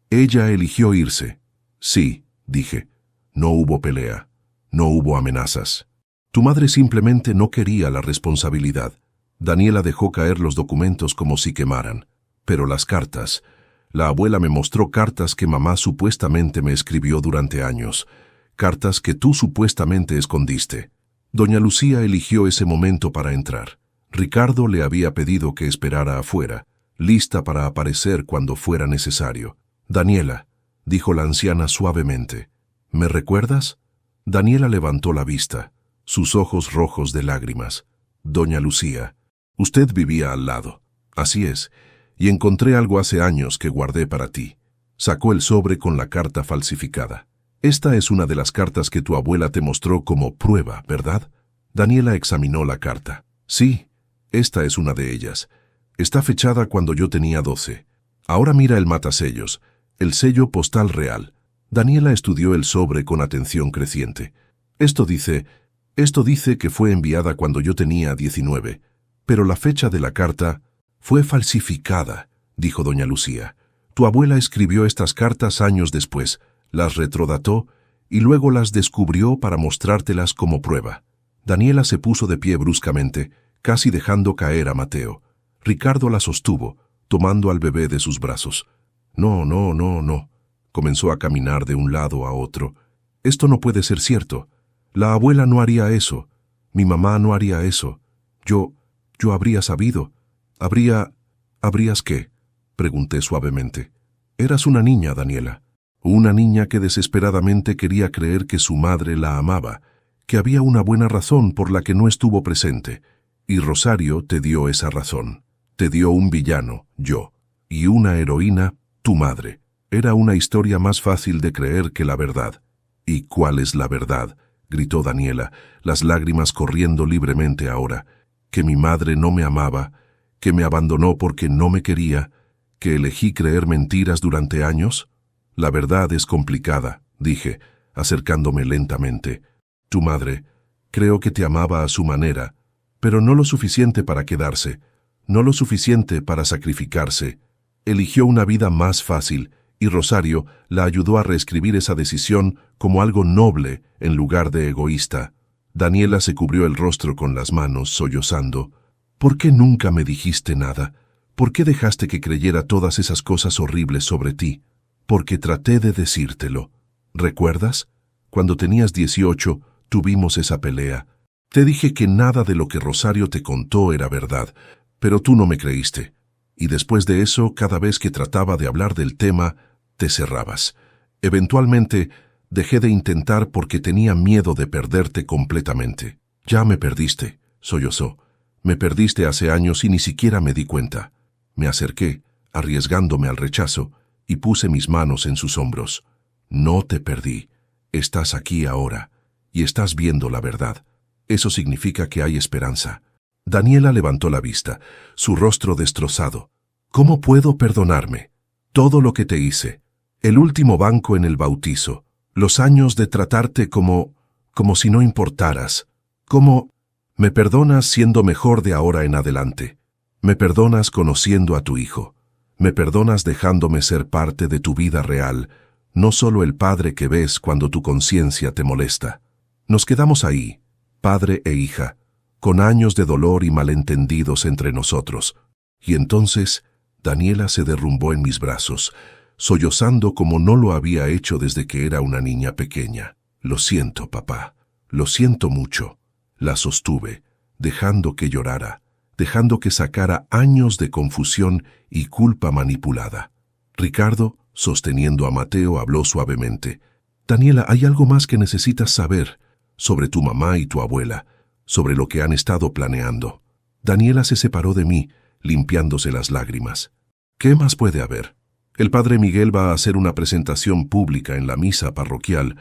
eligió irse. Sí, dije. No hubo pelea. No hubo amenazas. Tu madre simplemente no quería la responsabilidad. Daniela dejó caer los documentos como si quemaran. Pero las cartas. La abuela me mostró cartas que mamá supuestamente me escribió durante años. Cartas que tú supuestamente escondiste. Doña Lucía eligió ese momento para entrar. Ricardo le había pedido que esperara afuera, lista para aparecer cuando fuera necesario. Daniela, dijo la anciana suavemente, ¿me recuerdas? Daniela levantó la vista, sus ojos rojos de lágrimas. Doña Lucía, usted vivía al lado. Así es, y encontré algo hace años que guardé para ti. Sacó el sobre con la carta falsificada. Esta es una de las cartas que tu abuela te mostró como prueba, ¿verdad? Daniela examinó la carta. Sí, esta es una de ellas. Está fechada cuando yo tenía 12. Ahora mira el matasellos, el sello postal real. Daniela estudió el sobre con atención creciente. Esto dice que fue enviada cuando yo tenía 19, pero la fecha de la carta fue falsificada, dijo doña Lucía. Tu abuela escribió estas cartas años después, las retrodató y luego las descubrió para mostrártelas como prueba. Daniela se puso de pie bruscamente, casi dejando caer a Mateo. Ricardo la sostuvo, tomando al bebé de sus brazos. No. Comenzó a caminar de un lado a otro. Esto no puede ser cierto. La abuela no haría eso. Mi mamá no haría eso. Yo habría sabido. ¿Habrías qué? Pregunté suavemente. Eras una niña, Daniela. Una niña que desesperadamente quería creer que su madre la amaba, que había una buena razón por la que no estuvo presente. Y Rosario te dio esa razón. Te dio un villano, yo, y una heroína, tu madre. Era una historia más fácil de creer que la verdad. ¿Y cuál es la verdad? Gritó Daniela, las lágrimas corriendo libremente ahora. Que mi madre no me amaba, que me abandonó porque no me quería, que elegí creer mentiras durante años. La verdad es complicada, dije, acercándome lentamente. Tu madre, creo que te amaba a su manera, pero no lo suficiente para quedarse, no lo suficiente para sacrificarse. Eligió una vida más fácil, y Rosario la ayudó a reescribir esa decisión como algo noble en lugar de egoísta. Daniela se cubrió el rostro con las manos, sollozando. ¿Por qué nunca me dijiste nada? ¿Por qué dejaste que creyera todas esas cosas horribles sobre ti? Porque traté de decírtelo. ¿Recuerdas? Cuando tenías 18, tuvimos esa pelea. Te dije que nada de lo que Rosario te contó era verdad, pero tú no me creíste. Y después de eso, cada vez que trataba de hablar del tema, te cerrabas. Eventualmente, dejé de intentar porque tenía miedo de perderte completamente. Ya me perdiste, sollozó. Me perdiste hace años y ni siquiera me di cuenta. Me acerqué, arriesgándome al rechazo, y puse mis manos en sus hombros. No te perdí. Estás aquí ahora, y estás viendo la verdad. Eso significa que hay esperanza. Daniela levantó la vista, su rostro destrozado. ¿Cómo puedo perdonarme? Todo lo que te hice. El último banco en el bautizo. Los años de tratarte como si no importaras. Me perdonas siendo mejor de ahora en adelante. Me perdonas conociendo a tu hijo. Me perdonas dejándome ser parte de tu vida real, no solo el padre que ves cuando tu conciencia te molesta. Nos quedamos ahí, padre e hija, con años de dolor y malentendidos entre nosotros. Y entonces Daniela se derrumbó en mis brazos, sollozando como no lo había hecho desde que era una niña pequeña. Lo siento, papá. Lo siento mucho. La sostuve, dejando que llorara, dejando que sacara años de confusión y culpa manipulada. Ricardo, sosteniendo a Mateo, habló suavemente. Daniela, hay algo más que necesitas saber sobre tu mamá y tu abuela, sobre lo que han estado planeando. Daniela se separó de mí, limpiándose las lágrimas. ¿Qué más puede haber? El padre Miguel va a hacer una presentación pública en la misa parroquial.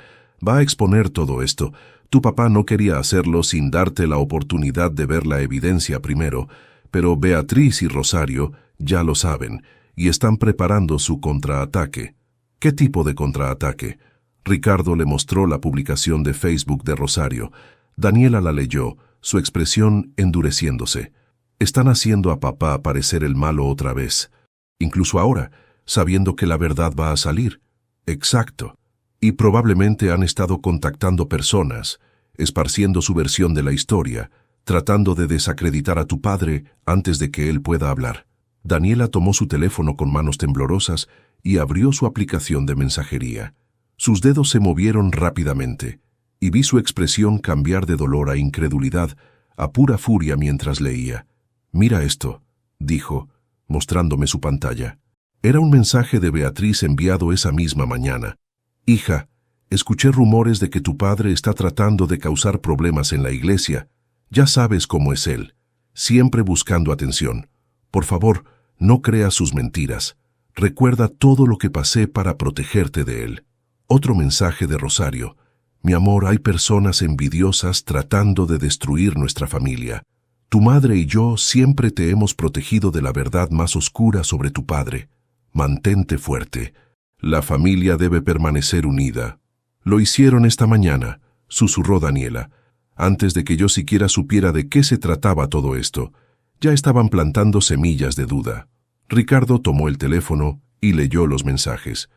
Va a exponer todo esto. Tu papá no quería hacerlo sin darte la oportunidad de ver la evidencia primero, pero Beatriz y Rosario ya lo saben y están preparando su contraataque. ¿Qué tipo de contraataque? Ricardo le mostró la publicación de Facebook de Rosario. Daniela la leyó, su expresión endureciéndose. Están haciendo a papá parecer el malo otra vez. Incluso ahora, sabiendo que la verdad va a salir. Exacto. Y probablemente han estado contactando personas, esparciendo su versión de la historia, tratando de desacreditar a tu padre antes de que él pueda hablar. Daniela tomó su teléfono con manos temblorosas y abrió su aplicación de mensajería. Sus dedos se movieron rápidamente, y vi su expresión cambiar de dolor a incredulidad, a pura furia mientras leía. «Mira esto», dijo, mostrándome su pantalla. Era un mensaje de Beatriz enviado esa misma mañana. «Hija, escuché rumores de que tu padre está tratando de causar problemas en la iglesia. Ya sabes cómo es él, siempre buscando atención. Por favor, no creas sus mentiras. Recuerda todo lo que pasé para protegerte de él». Otro mensaje de Rosario. «Mi amor, hay personas envidiosas tratando de destruir nuestra familia. Tu madre y yo siempre te hemos protegido de la verdad más oscura sobre tu padre. Mantente fuerte. La familia debe permanecer unida». «Lo hicieron esta mañana», susurró Daniela. Antes de que yo siquiera supiera de qué se trataba todo esto, ya estaban plantando semillas de duda. Ricardo tomó el teléfono y leyó los mensajes.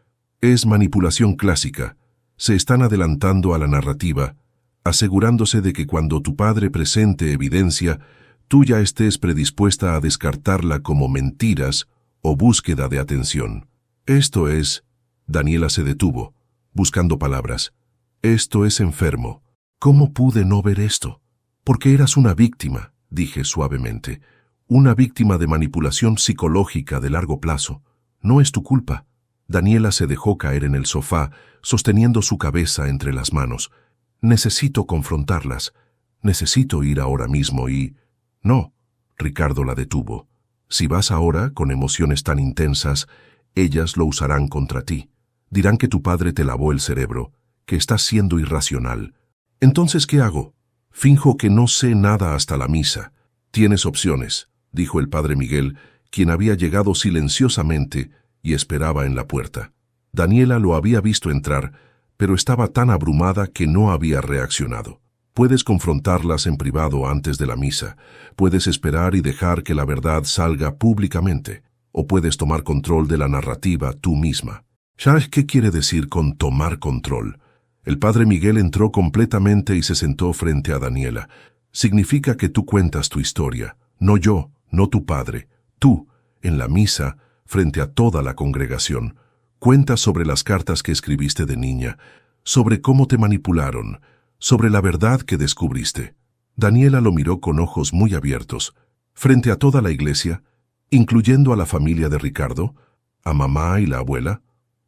«Es manipulación clásica. Se están adelantando a la narrativa, asegurándose de que cuando tu padre presente evidencia, tú ya estés predispuesta a descartarla como mentiras o búsqueda de atención. Esto es...» Daniela se detuvo, buscando palabras. «Esto es enfermo. ¿Cómo pude no ver esto?» «Porque eras una víctima», dije suavemente. «Una víctima de manipulación psicológica de largo plazo. No es tu culpa». Daniela se dejó caer en el sofá, sosteniendo su cabeza entre las manos. «Necesito confrontarlas. Necesito ir ahora mismo y...» «No», Ricardo la detuvo. «Si vas ahora, con emociones tan intensas, ellas lo usarán contra ti. Dirán que tu padre te lavó el cerebro, que estás siendo irracional. Entonces, ¿qué hago? Finjo que no sé nada hasta la misa». «Tienes opciones», dijo el padre Miguel, quien había llegado silenciosamente y esperaba en la puerta. Daniela lo había visto entrar, pero estaba tan abrumada que no había reaccionado. «Puedes confrontarlas en privado antes de la misa, puedes esperar y dejar que la verdad salga públicamente, o puedes tomar control de la narrativa tú misma». ¿Sabes qué quiere decir con tomar control? El padre Miguel entró completamente y se sentó frente a Daniela. «Significa que tú cuentas tu historia, no yo, no tu padre. Tú, en la misa, frente a toda la congregación, cuentas sobre las cartas que escribiste de niña, sobre cómo te manipularon, sobre la verdad que descubriste». Daniela lo miró con ojos muy abiertos. «¿Frente a toda la iglesia, incluyendo a la familia de Ricardo, a mamá y la abuela?»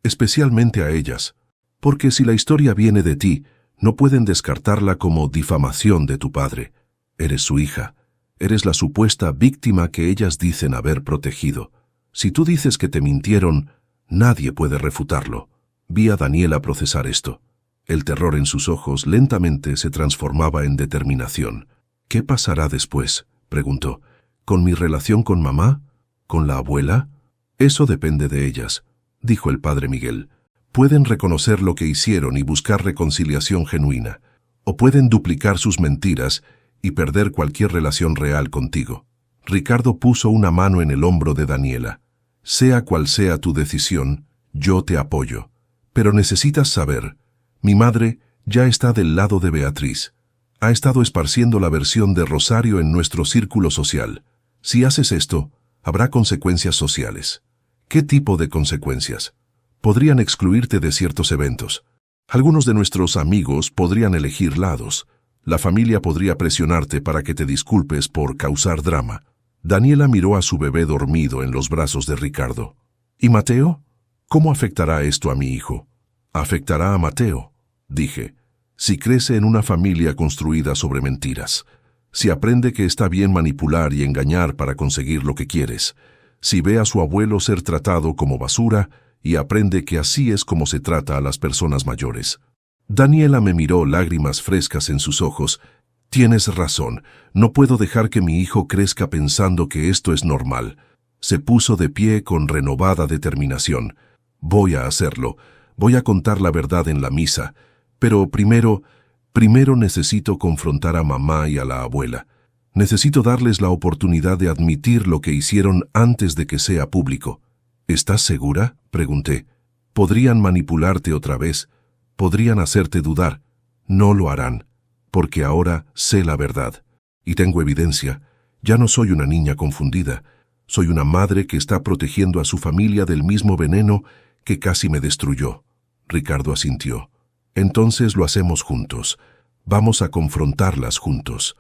«Especialmente a ellas, porque si la historia viene de ti, no pueden descartarla como difamación de tu padre. Eres su hija, eres la supuesta víctima que ellas dicen haber protegido. Si tú dices que te mintieron, nadie puede refutarlo». Vi a Daniela procesar esto. El terror en sus ojos lentamente se transformaba en determinación. «¿Qué pasará después?», preguntó. «¿Con mi relación con mamá? ¿Con la abuela?» «Eso depende de ellas», dijo el padre Miguel. «Pueden reconocer lo que hicieron y buscar reconciliación genuina, o pueden duplicar sus mentiras y perder cualquier relación real contigo». Ricardo puso una mano en el hombro de Daniela. «Sea cual sea tu decisión, yo te apoyo. Pero necesitas saber, mi madre ya está del lado de Beatriz. Ha estado esparciendo la versión de Rosario en nuestro círculo social. Si haces esto, Habrá consecuencias sociales. ¿Qué tipo de consecuencias? Podrían excluirte de ciertos eventos. Algunos de nuestros amigos podrían elegir lados. La familia podría presionarte para que te disculpes por causar drama. Daniela miró a su bebé dormido en los brazos de Ricardo. ¿Y Mateo? ¿Cómo afectará esto a mi hijo? Afectará a Mateo, dije. Si crece en una familia construida sobre mentiras, si aprende que está bien manipular y engañar para conseguir lo que quieres, si ve a su abuelo ser tratado como basura y aprende que así es como se trata a las personas mayores. Daniela me miró, lágrimas frescas en sus ojos. Tienes razón, no puedo dejar que mi hijo crezca pensando que esto es normal. Se puso de pie con renovada determinación. Voy a hacerlo, voy a contar la verdad en la misa, pero primero necesito confrontar a mamá y a la abuela. Necesito darles la oportunidad de admitir lo que hicieron antes de que sea público. ¿Estás segura?, pregunté. Podrían manipularte otra vez, podrían hacerte dudar. No lo harán, porque ahora sé la verdad. Y tengo evidencia. Ya no soy una niña confundida. Soy una madre que está protegiendo a su familia del mismo veneno que casi me destruyó. Ricardo asintió. Entonces lo hacemos juntos. Vamos a confrontarlas juntos.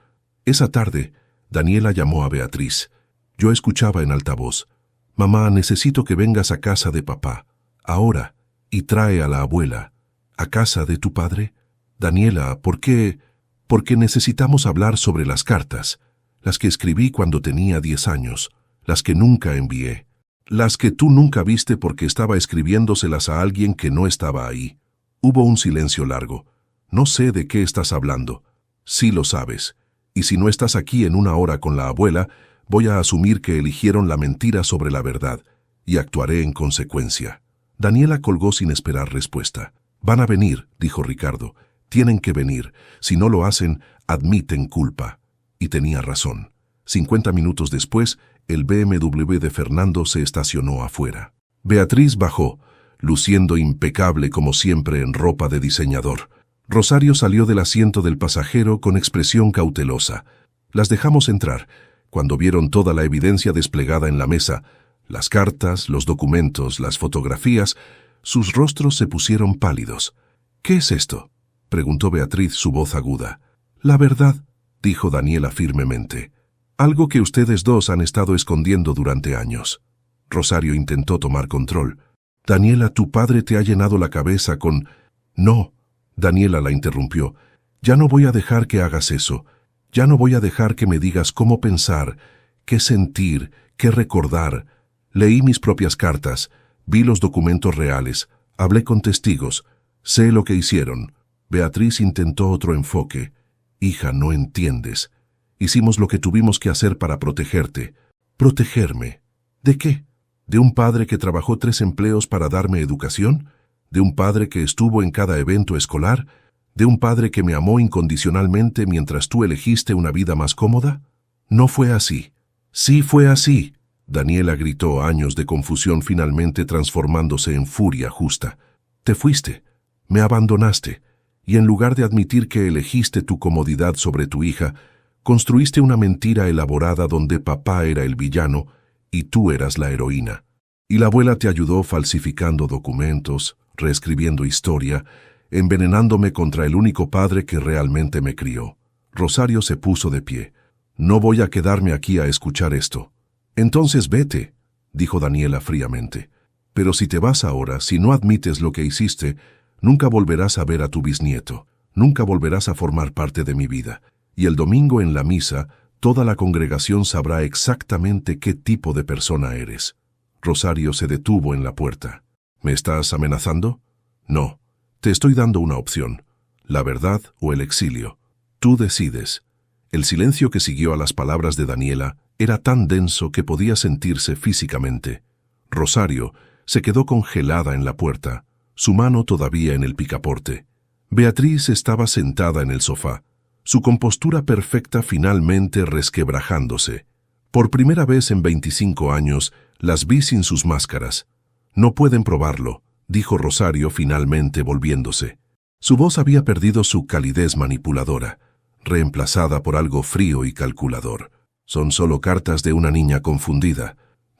Esa tarde, Daniela llamó a Beatriz. Yo escuchaba en altavoz. Mamá, necesito que vengas a casa de papá. Ahora. Y trae a la abuela. ¿A casa de tu padre? Daniela, ¿por qué? Porque necesitamos hablar sobre las cartas. Las que escribí cuando tenía 10 años. Las que nunca envié. Las que tú nunca viste porque estaba escribiéndoselas a alguien que no estaba ahí. Hubo un silencio largo. No sé de qué estás hablando. Sí lo sabes. Y si no estás aquí en una hora con la abuela, voy a asumir que eligieron la mentira sobre la verdad, y actuaré en consecuencia. Daniela colgó sin esperar respuesta. Van a venir, dijo Ricardo. Tienen que venir. Si no lo hacen, admiten culpa. Y tenía razón. 50 minutos después, el BMW de Fernando se estacionó afuera. Beatriz bajó, luciendo impecable como siempre en ropa de diseñador. Rosario salió del asiento del pasajero con expresión cautelosa. Las dejamos entrar. Cuando vieron toda la evidencia desplegada en la mesa, las cartas, los documentos, las fotografías, sus rostros se pusieron pálidos. ¿Qué es esto?, preguntó Beatriz, su voz aguda. La verdad, dijo Daniela firmemente. Algo que ustedes dos han estado escondiendo durante años. Rosario intentó tomar control. Daniela, tu padre te ha llenado la cabeza con... No, Daniela la interrumpió. Ya no voy a dejar que hagas eso. Ya no voy a dejar que me digas cómo pensar, qué sentir, qué recordar. Leí mis propias cartas, vi los documentos reales, hablé con testigos, sé lo que hicieron. Beatriz intentó otro enfoque. Hija, no entiendes. Hicimos lo que tuvimos que hacer para protegerte. ¿Protegerme? ¿De qué? ¿De un padre que trabajó 3 empleos para darme educación? ¿De un padre que estuvo en cada evento escolar? ¿De un padre que me amó incondicionalmente mientras tú elegiste una vida más cómoda? No fue así. Sí fue así. Daniela gritó, años de confusión finalmente transformándose en furia justa. Te fuiste. Me abandonaste. Y en lugar de admitir que elegiste tu comodidad sobre tu hija, construiste una mentira elaborada donde papá era el villano y tú eras la heroína. Y la abuela te ayudó falsificando documentos, reescribiendo historia, envenenándome contra el único padre que realmente me crió. Rosario se puso de pie. No voy a quedarme aquí a escuchar esto. Entonces vete, dijo Daniela fríamente. Pero si te vas ahora, si no admites lo que hiciste, nunca volverás a ver a tu bisnieto, nunca volverás a formar parte de mi vida. Y el domingo en la misa, toda la congregación sabrá exactamente qué tipo de persona eres. Rosario se detuvo en la puerta. ¿Me estás amenazando? No, te estoy dando una opción. La verdad o el exilio. Tú decides. El silencio que siguió a las palabras de Daniela era tan denso que podía sentirse físicamente. Rosario se quedó congelada en la puerta, su mano todavía en el picaporte. Beatriz estaba sentada en el sofá, su compostura perfecta finalmente resquebrajándose. Por primera vez en 25 años, las vi sin sus máscaras. No pueden probarlo, dijo Rosario finalmente volviéndose. Su voz había perdido su calidez manipuladora, reemplazada por algo frío y calculador. Son solo cartas de una niña confundida.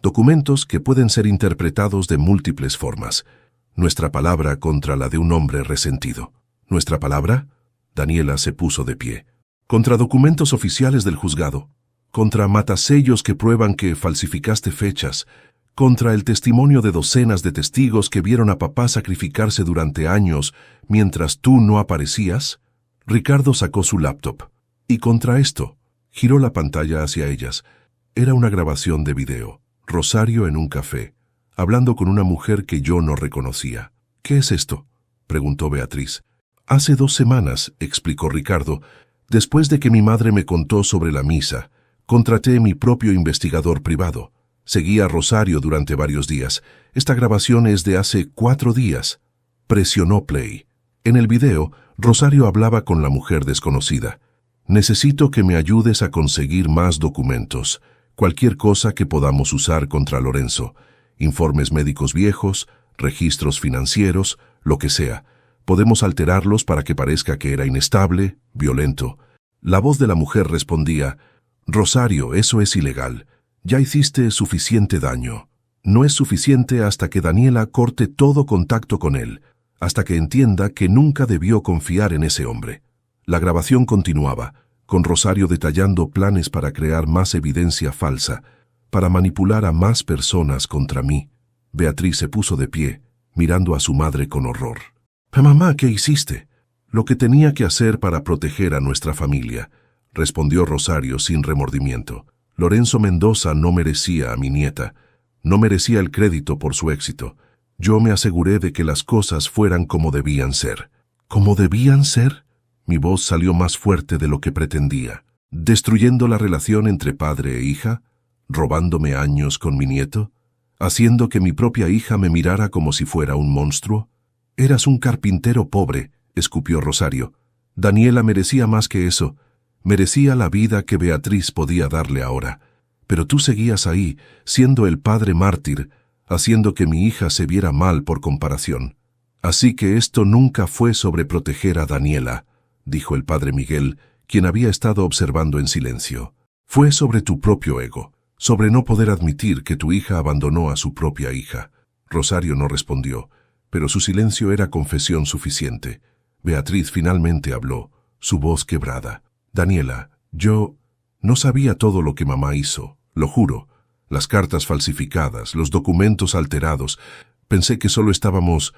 Documentos que pueden ser interpretados de múltiples formas. Nuestra palabra contra la de un hombre resentido. ¿Nuestra palabra? Daniela se puso de pie. Contra documentos oficiales del juzgado. Contra matasellos que prueban que falsificaste fechas. Contra el testimonio de docenas de testigos que vieron a papá sacrificarse durante años mientras tú no aparecías. Ricardo sacó su laptop. Y contra esto, giró la pantalla hacia ellas. Era una grabación de video. Rosario en un café, hablando con una mujer que yo no reconocía. ¿Qué es esto?, preguntó Beatriz. Hace 2 semanas, explicó Ricardo, después de que mi madre me contó sobre la misa, contraté mi propio investigador privado. Seguí a Rosario durante varios días. Esta grabación es de hace 4 días. Presionó play. En el video, Rosario hablaba con la mujer desconocida. Necesito que me ayudes a conseguir más documentos. Cualquier cosa que podamos usar contra Lorenzo. Informes médicos viejos, registros financieros, lo que sea. Podemos alterarlos para que parezca que era inestable, violento. La voz de la mujer respondía: Rosario, eso es ilegal. Ya hiciste suficiente daño. No es suficiente hasta que Daniela corte todo contacto con él, hasta que entienda que nunca debió confiar en ese hombre. La grabación continuaba, con Rosario detallando planes para crear más evidencia falsa, para manipular a más personas contra mí. Beatriz se puso de pie, mirando a su madre con horror. «Mamá, ¿qué hiciste?» «Lo que tenía que hacer para proteger a nuestra familia», respondió Rosario sin remordimiento. Lorenzo Mendoza no merecía a mi nieta, no merecía el crédito por su éxito. Yo me aseguré de que las cosas fueran como debían ser. ¿Cómo debían ser? Mi voz salió más fuerte de lo que pretendía. ¿Destruyendo la relación entre padre e hija? ¿Robándome años con mi nieto? ¿Haciendo que mi propia hija me mirara como si fuera un monstruo? Eras un carpintero pobre, escupió Rosario. Daniela merecía más que eso. Merecía la vida que Beatriz podía darle ahora. Pero tú seguías ahí, siendo el padre mártir, haciendo que mi hija se viera mal por comparación. Así que esto nunca fue sobre proteger a Daniela, dijo el padre Miguel, quien había estado observando en silencio. Fue sobre tu propio ego, sobre no poder admitir que tu hija abandonó a su propia hija. Rosario no respondió, pero su silencio era confesión suficiente. Beatriz finalmente habló, su voz quebrada. Daniela, yo no sabía todo lo que mamá hizo, lo juro. Las cartas falsificadas, los documentos alterados. Pensé que solo estábamos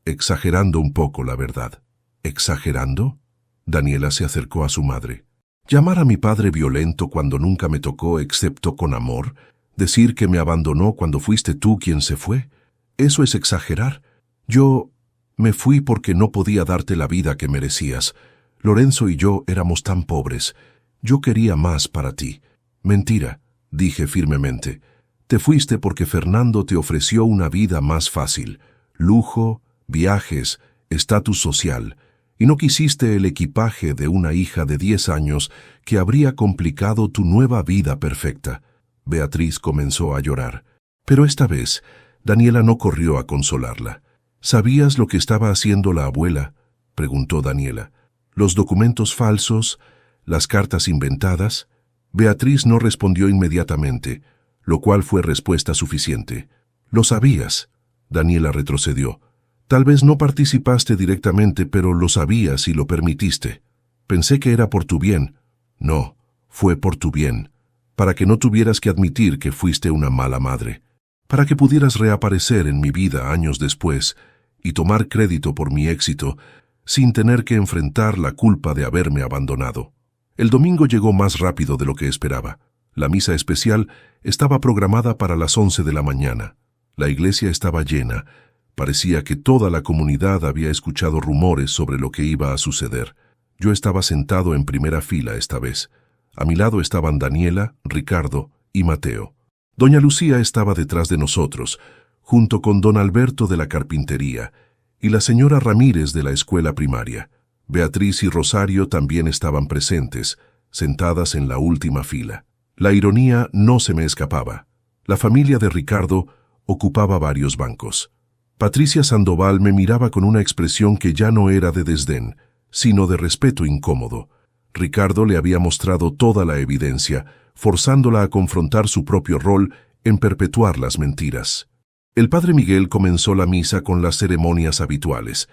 exagerando un poco la verdad. ¿Exagerando? Daniela se acercó a su madre. ¿Llamar a mi padre violento cuando nunca me tocó excepto con amor? ¿Decir que me abandonó cuando fuiste tú quien se fue? Eso es exagerar. Yo me fui porque no podía darte la vida que merecías. Lorenzo y yo éramos tan pobres. Yo quería más para ti. Mentira, dije firmemente. Te fuiste porque Fernando te ofreció una vida más fácil. Lujo, viajes, estatus social. Y no quisiste el equipaje de una hija de 10 años que habría complicado tu nueva vida perfecta. Beatriz comenzó a llorar. Pero esta vez, Daniela no corrió a consolarla. ¿Sabías lo que estaba haciendo la abuela?, preguntó Daniela. ¿Los documentos falsos? ¿Las cartas inventadas? Beatriz no respondió inmediatamente, lo cual fue respuesta suficiente. «Lo sabías», Daniela retrocedió. «Tal vez no participaste directamente, pero lo sabías y lo permitiste. Pensé que era por tu bien». «No, fue por tu bien, para que no tuvieras que admitir que fuiste una mala madre, para que pudieras reaparecer en mi vida años después y tomar crédito por mi éxito sin tener que enfrentar la culpa de haberme abandonado». El domingo llegó más rápido de lo que esperaba. La misa especial estaba programada para las 11 de la mañana. La iglesia estaba llena. Parecía que toda la comunidad había escuchado rumores sobre lo que iba a suceder. Yo estaba sentado en primera fila esta vez. A mi lado estaban Daniela, Ricardo y Mateo. Doña Lucía estaba detrás de nosotros, junto con don Alberto de la carpintería y la señora Ramírez de la escuela primaria. Beatriz y Rosario también estaban presentes, sentadas en la última fila. La ironía no se me escapaba. La familia de Ricardo ocupaba varios bancos. Patricia Sandoval me miraba con una expresión que ya no era de desdén, sino de respeto incómodo. Ricardo le había mostrado toda la evidencia, forzándola a confrontar su propio rol en perpetuar las mentiras. El padre Miguel comenzó la misa con las ceremonias habituales,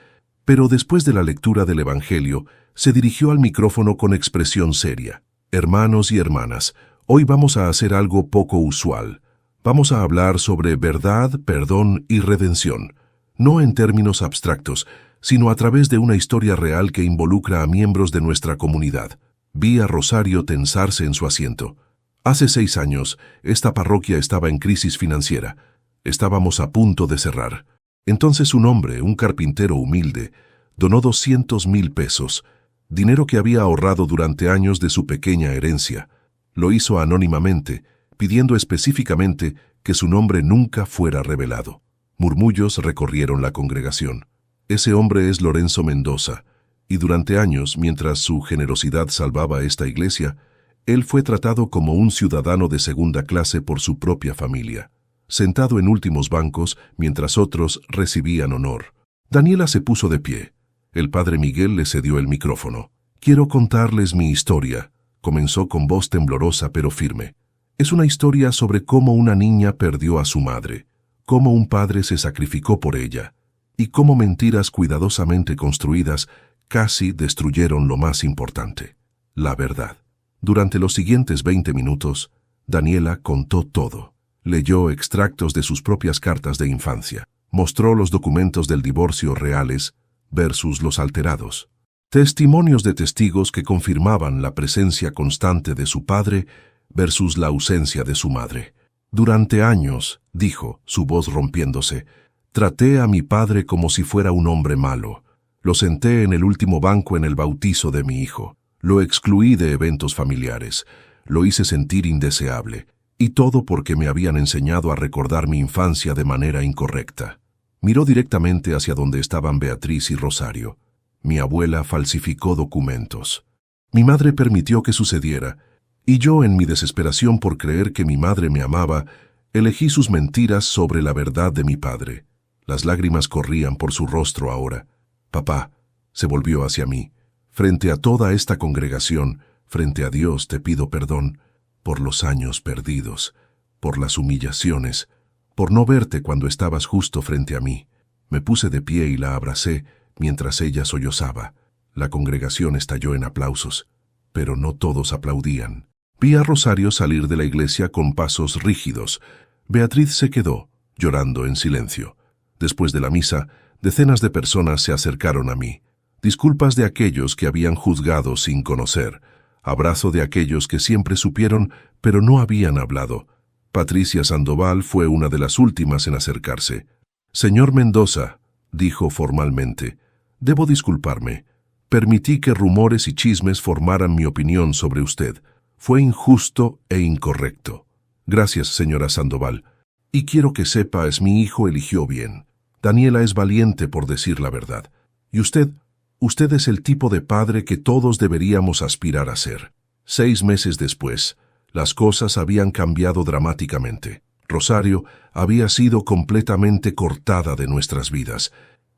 pero después de la lectura del Evangelio, se dirigió al micrófono con expresión seria. Hermanos y hermanas, hoy vamos a hacer algo poco usual. Vamos a hablar sobre verdad, perdón y redención, no en términos abstractos, sino a través de una historia real que involucra a miembros de nuestra comunidad. Vi a Rosario tensarse en su asiento. Hace 6 años, esta parroquia estaba en crisis financiera. Estábamos a punto de cerrar. Entonces un hombre, un carpintero humilde, donó 200,000 pesos, dinero que había ahorrado durante años de su pequeña herencia. Lo hizo anónimamente, pidiendo específicamente que su nombre nunca fuera revelado. Murmullos recorrieron la congregación. Ese hombre es Lorenzo Mendoza, y durante años, mientras su generosidad salvaba esta iglesia, él fue tratado como un ciudadano de segunda clase por su propia familia, sentado en últimos bancos mientras otros recibían honor. Daniela se puso de pie. El padre Miguel le cedió el micrófono. «Quiero contarles mi historia», comenzó con voz temblorosa pero firme. «Es una historia sobre cómo una niña perdió a su madre, cómo un padre se sacrificó por ella, y cómo mentiras cuidadosamente construidas casi destruyeron lo más importante, la verdad». Durante los siguientes 20 minutos, Daniela contó todo. Leyó extractos de sus propias cartas de infancia. Mostró los documentos del divorcio reales versus los alterados. Testimonios de testigos que confirmaban la presencia constante de su padre versus la ausencia de su madre. «Durante años», dijo, su voz rompiéndose, «traté a mi padre como si fuera un hombre malo. Lo senté en el último banco en el bautizo de mi hijo. Lo excluí de eventos familiares. Lo hice sentir indeseable. Y todo porque me habían enseñado a recordar mi infancia de manera incorrecta». Miró directamente hacia donde estaban Beatriz y Rosario. «Mi abuela falsificó documentos. Mi madre permitió que sucediera, y yo, en mi desesperación por creer que mi madre me amaba, elegí sus mentiras sobre la verdad de mi padre». Las lágrimas corrían por su rostro ahora. «Papá», se volvió hacia mí, «frente a toda esta congregación, frente a Dios te pido perdón por los años perdidos, por las humillaciones, por no verte cuando estabas justo frente a mí». Me puse de pie y la abracé mientras ella sollozaba. La congregación estalló en aplausos, pero no todos aplaudían. Vi a Rosario salir de la iglesia con pasos rígidos. Beatriz se quedó, llorando en silencio. Después de la misa, decenas de personas se acercaron a mí. Disculpas de aquellos que habían juzgado sin conocer. Abrazo de aquellos que siempre supieron, pero no habían hablado. Patricia Sandoval fue una de las últimas en acercarse. «Señor Mendoza», dijo formalmente, «debo disculparme. Permití que rumores y chismes formaran mi opinión sobre usted. Fue injusto e incorrecto». «Gracias, señora Sandoval. Y quiero que sepas, mi hijo eligió bien. Daniela es valiente por decir la verdad. Y usted es el tipo de padre que todos deberíamos aspirar a ser». 6 meses después, las cosas habían cambiado dramáticamente. Rosario había sido completamente cortada de nuestras vidas.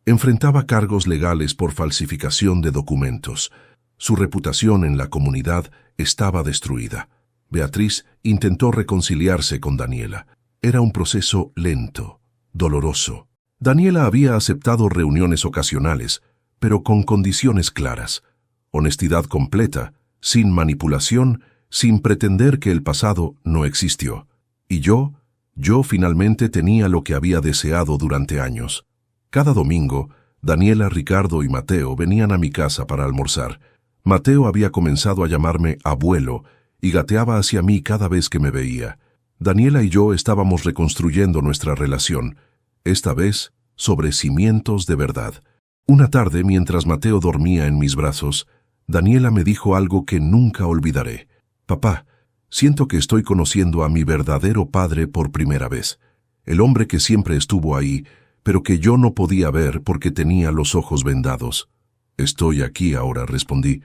Enfrentaba cargos legales por falsificación de documentos. Su reputación en la comunidad estaba destruida. Beatriz intentó reconciliarse con Daniela. Era un proceso lento, doloroso. Daniela había aceptado reuniones ocasionales, pero con condiciones claras. Honestidad completa, sin manipulación, sin pretender que el pasado no existió. Y yo finalmente tenía lo que había deseado durante años. Cada domingo, Daniela, Ricardo y Mateo venían a mi casa para almorzar. Mateo había comenzado a llamarme abuelo y gateaba hacia mí cada vez que me veía. Daniela y yo estábamos reconstruyendo nuestra relación, esta vez sobre cimientos de verdad. Una tarde, mientras Mateo dormía en mis brazos, Daniela me dijo algo que nunca olvidaré. «Papá, siento que estoy conociendo a mi verdadero padre por primera vez. El hombre que siempre estuvo ahí, pero que yo no podía ver porque tenía los ojos vendados». «Estoy aquí ahora», respondí,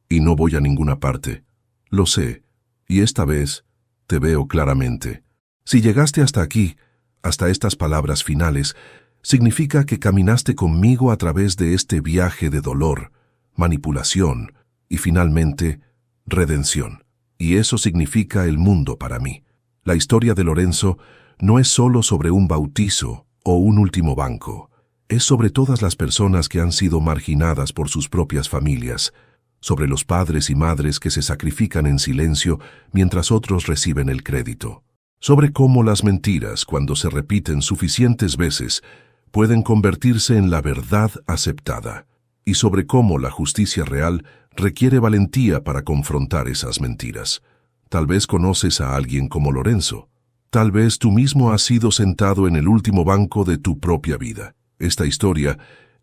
«y no voy a ninguna parte». «Lo sé, y esta vez te veo claramente. Si llegaste hasta aquí, hasta estas palabras finales, significa que caminaste conmigo a través de este viaje de dolor, manipulación y finalmente redención. Y eso significa el mundo para mí. La historia de Lorenzo no es solo sobre un bautizo o un último banco. Es sobre todas las personas que han sido marginadas por sus propias familias, sobre los padres y madres que se sacrifican en silencio mientras otros reciben el crédito, sobre cómo las mentiras, cuando se repiten suficientes veces, pueden convertirse en la verdad aceptada, y sobre cómo la justicia real requiere valentía para confrontar esas mentiras. Tal vez conoces a alguien como Lorenzo. Tal vez tú mismo has sido sentado en el último banco de tu propia vida. Esta historia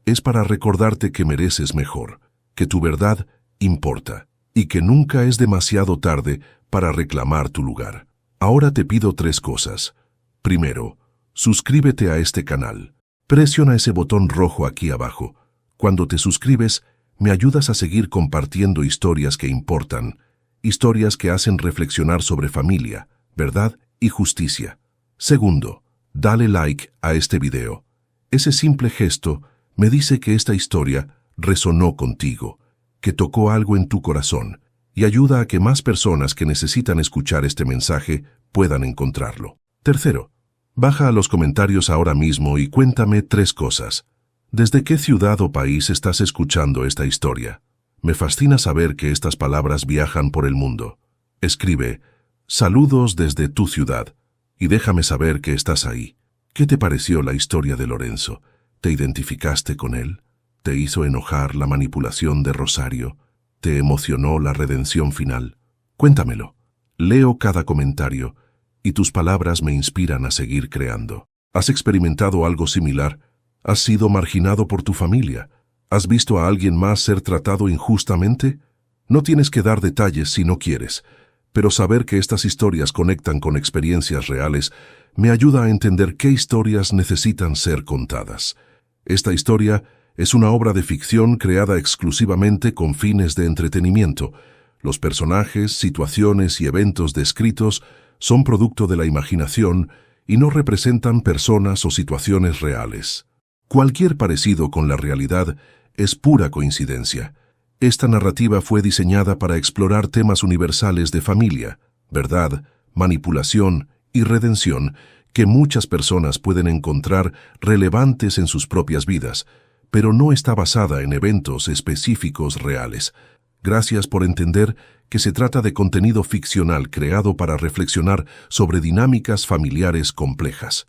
es para recordarte que mereces mejor, que tu verdad importa y que nunca es demasiado tarde para reclamar tu lugar. Ahora te pido 3 cosas. Primero, suscríbete a este canal. Presiona ese botón rojo aquí abajo. Cuando te suscribes, me ayudas a seguir compartiendo historias que importan, historias que hacen reflexionar sobre familia, verdad y justicia. Segundo, dale like a este video. Ese simple gesto me dice que esta historia resonó contigo, que tocó algo en tu corazón y ayuda a que más personas que necesitan escuchar este mensaje puedan encontrarlo. Tercero, baja a los comentarios ahora mismo y cuéntame 3 cosas. ¿Desde qué ciudad o país estás escuchando esta historia? Me fascina saber que estas palabras viajan por el mundo. Escribe, saludos desde tu ciudad, y déjame saber que estás ahí. ¿Qué te pareció la historia de Lorenzo? ¿Te identificaste con él? ¿Te hizo enojar la manipulación de Rosario? ¿Te emocionó la redención final? Cuéntamelo. Leo cada comentario, y tus palabras me inspiran a seguir creando. ¿Has experimentado algo similar? ¿Has sido marginado por tu familia? ¿Has visto a alguien más ser tratado injustamente? No tienes que dar detalles si no quieres, pero saber que estas historias conectan con experiencias reales me ayuda a entender qué historias necesitan ser contadas. Esta historia es una obra de ficción creada exclusivamente con fines de entretenimiento. Los personajes, situaciones y eventos descritos son producto de la imaginación y no representan personas o situaciones reales. Cualquier parecido con la realidad es pura coincidencia. Esta narrativa fue diseñada para explorar temas universales de familia, verdad, manipulación y redención que muchas personas pueden encontrar relevantes en sus propias vidas, pero no está basada en eventos específicos reales. Gracias por entender que se trata de contenido ficcional creado para reflexionar sobre dinámicas familiares complejas.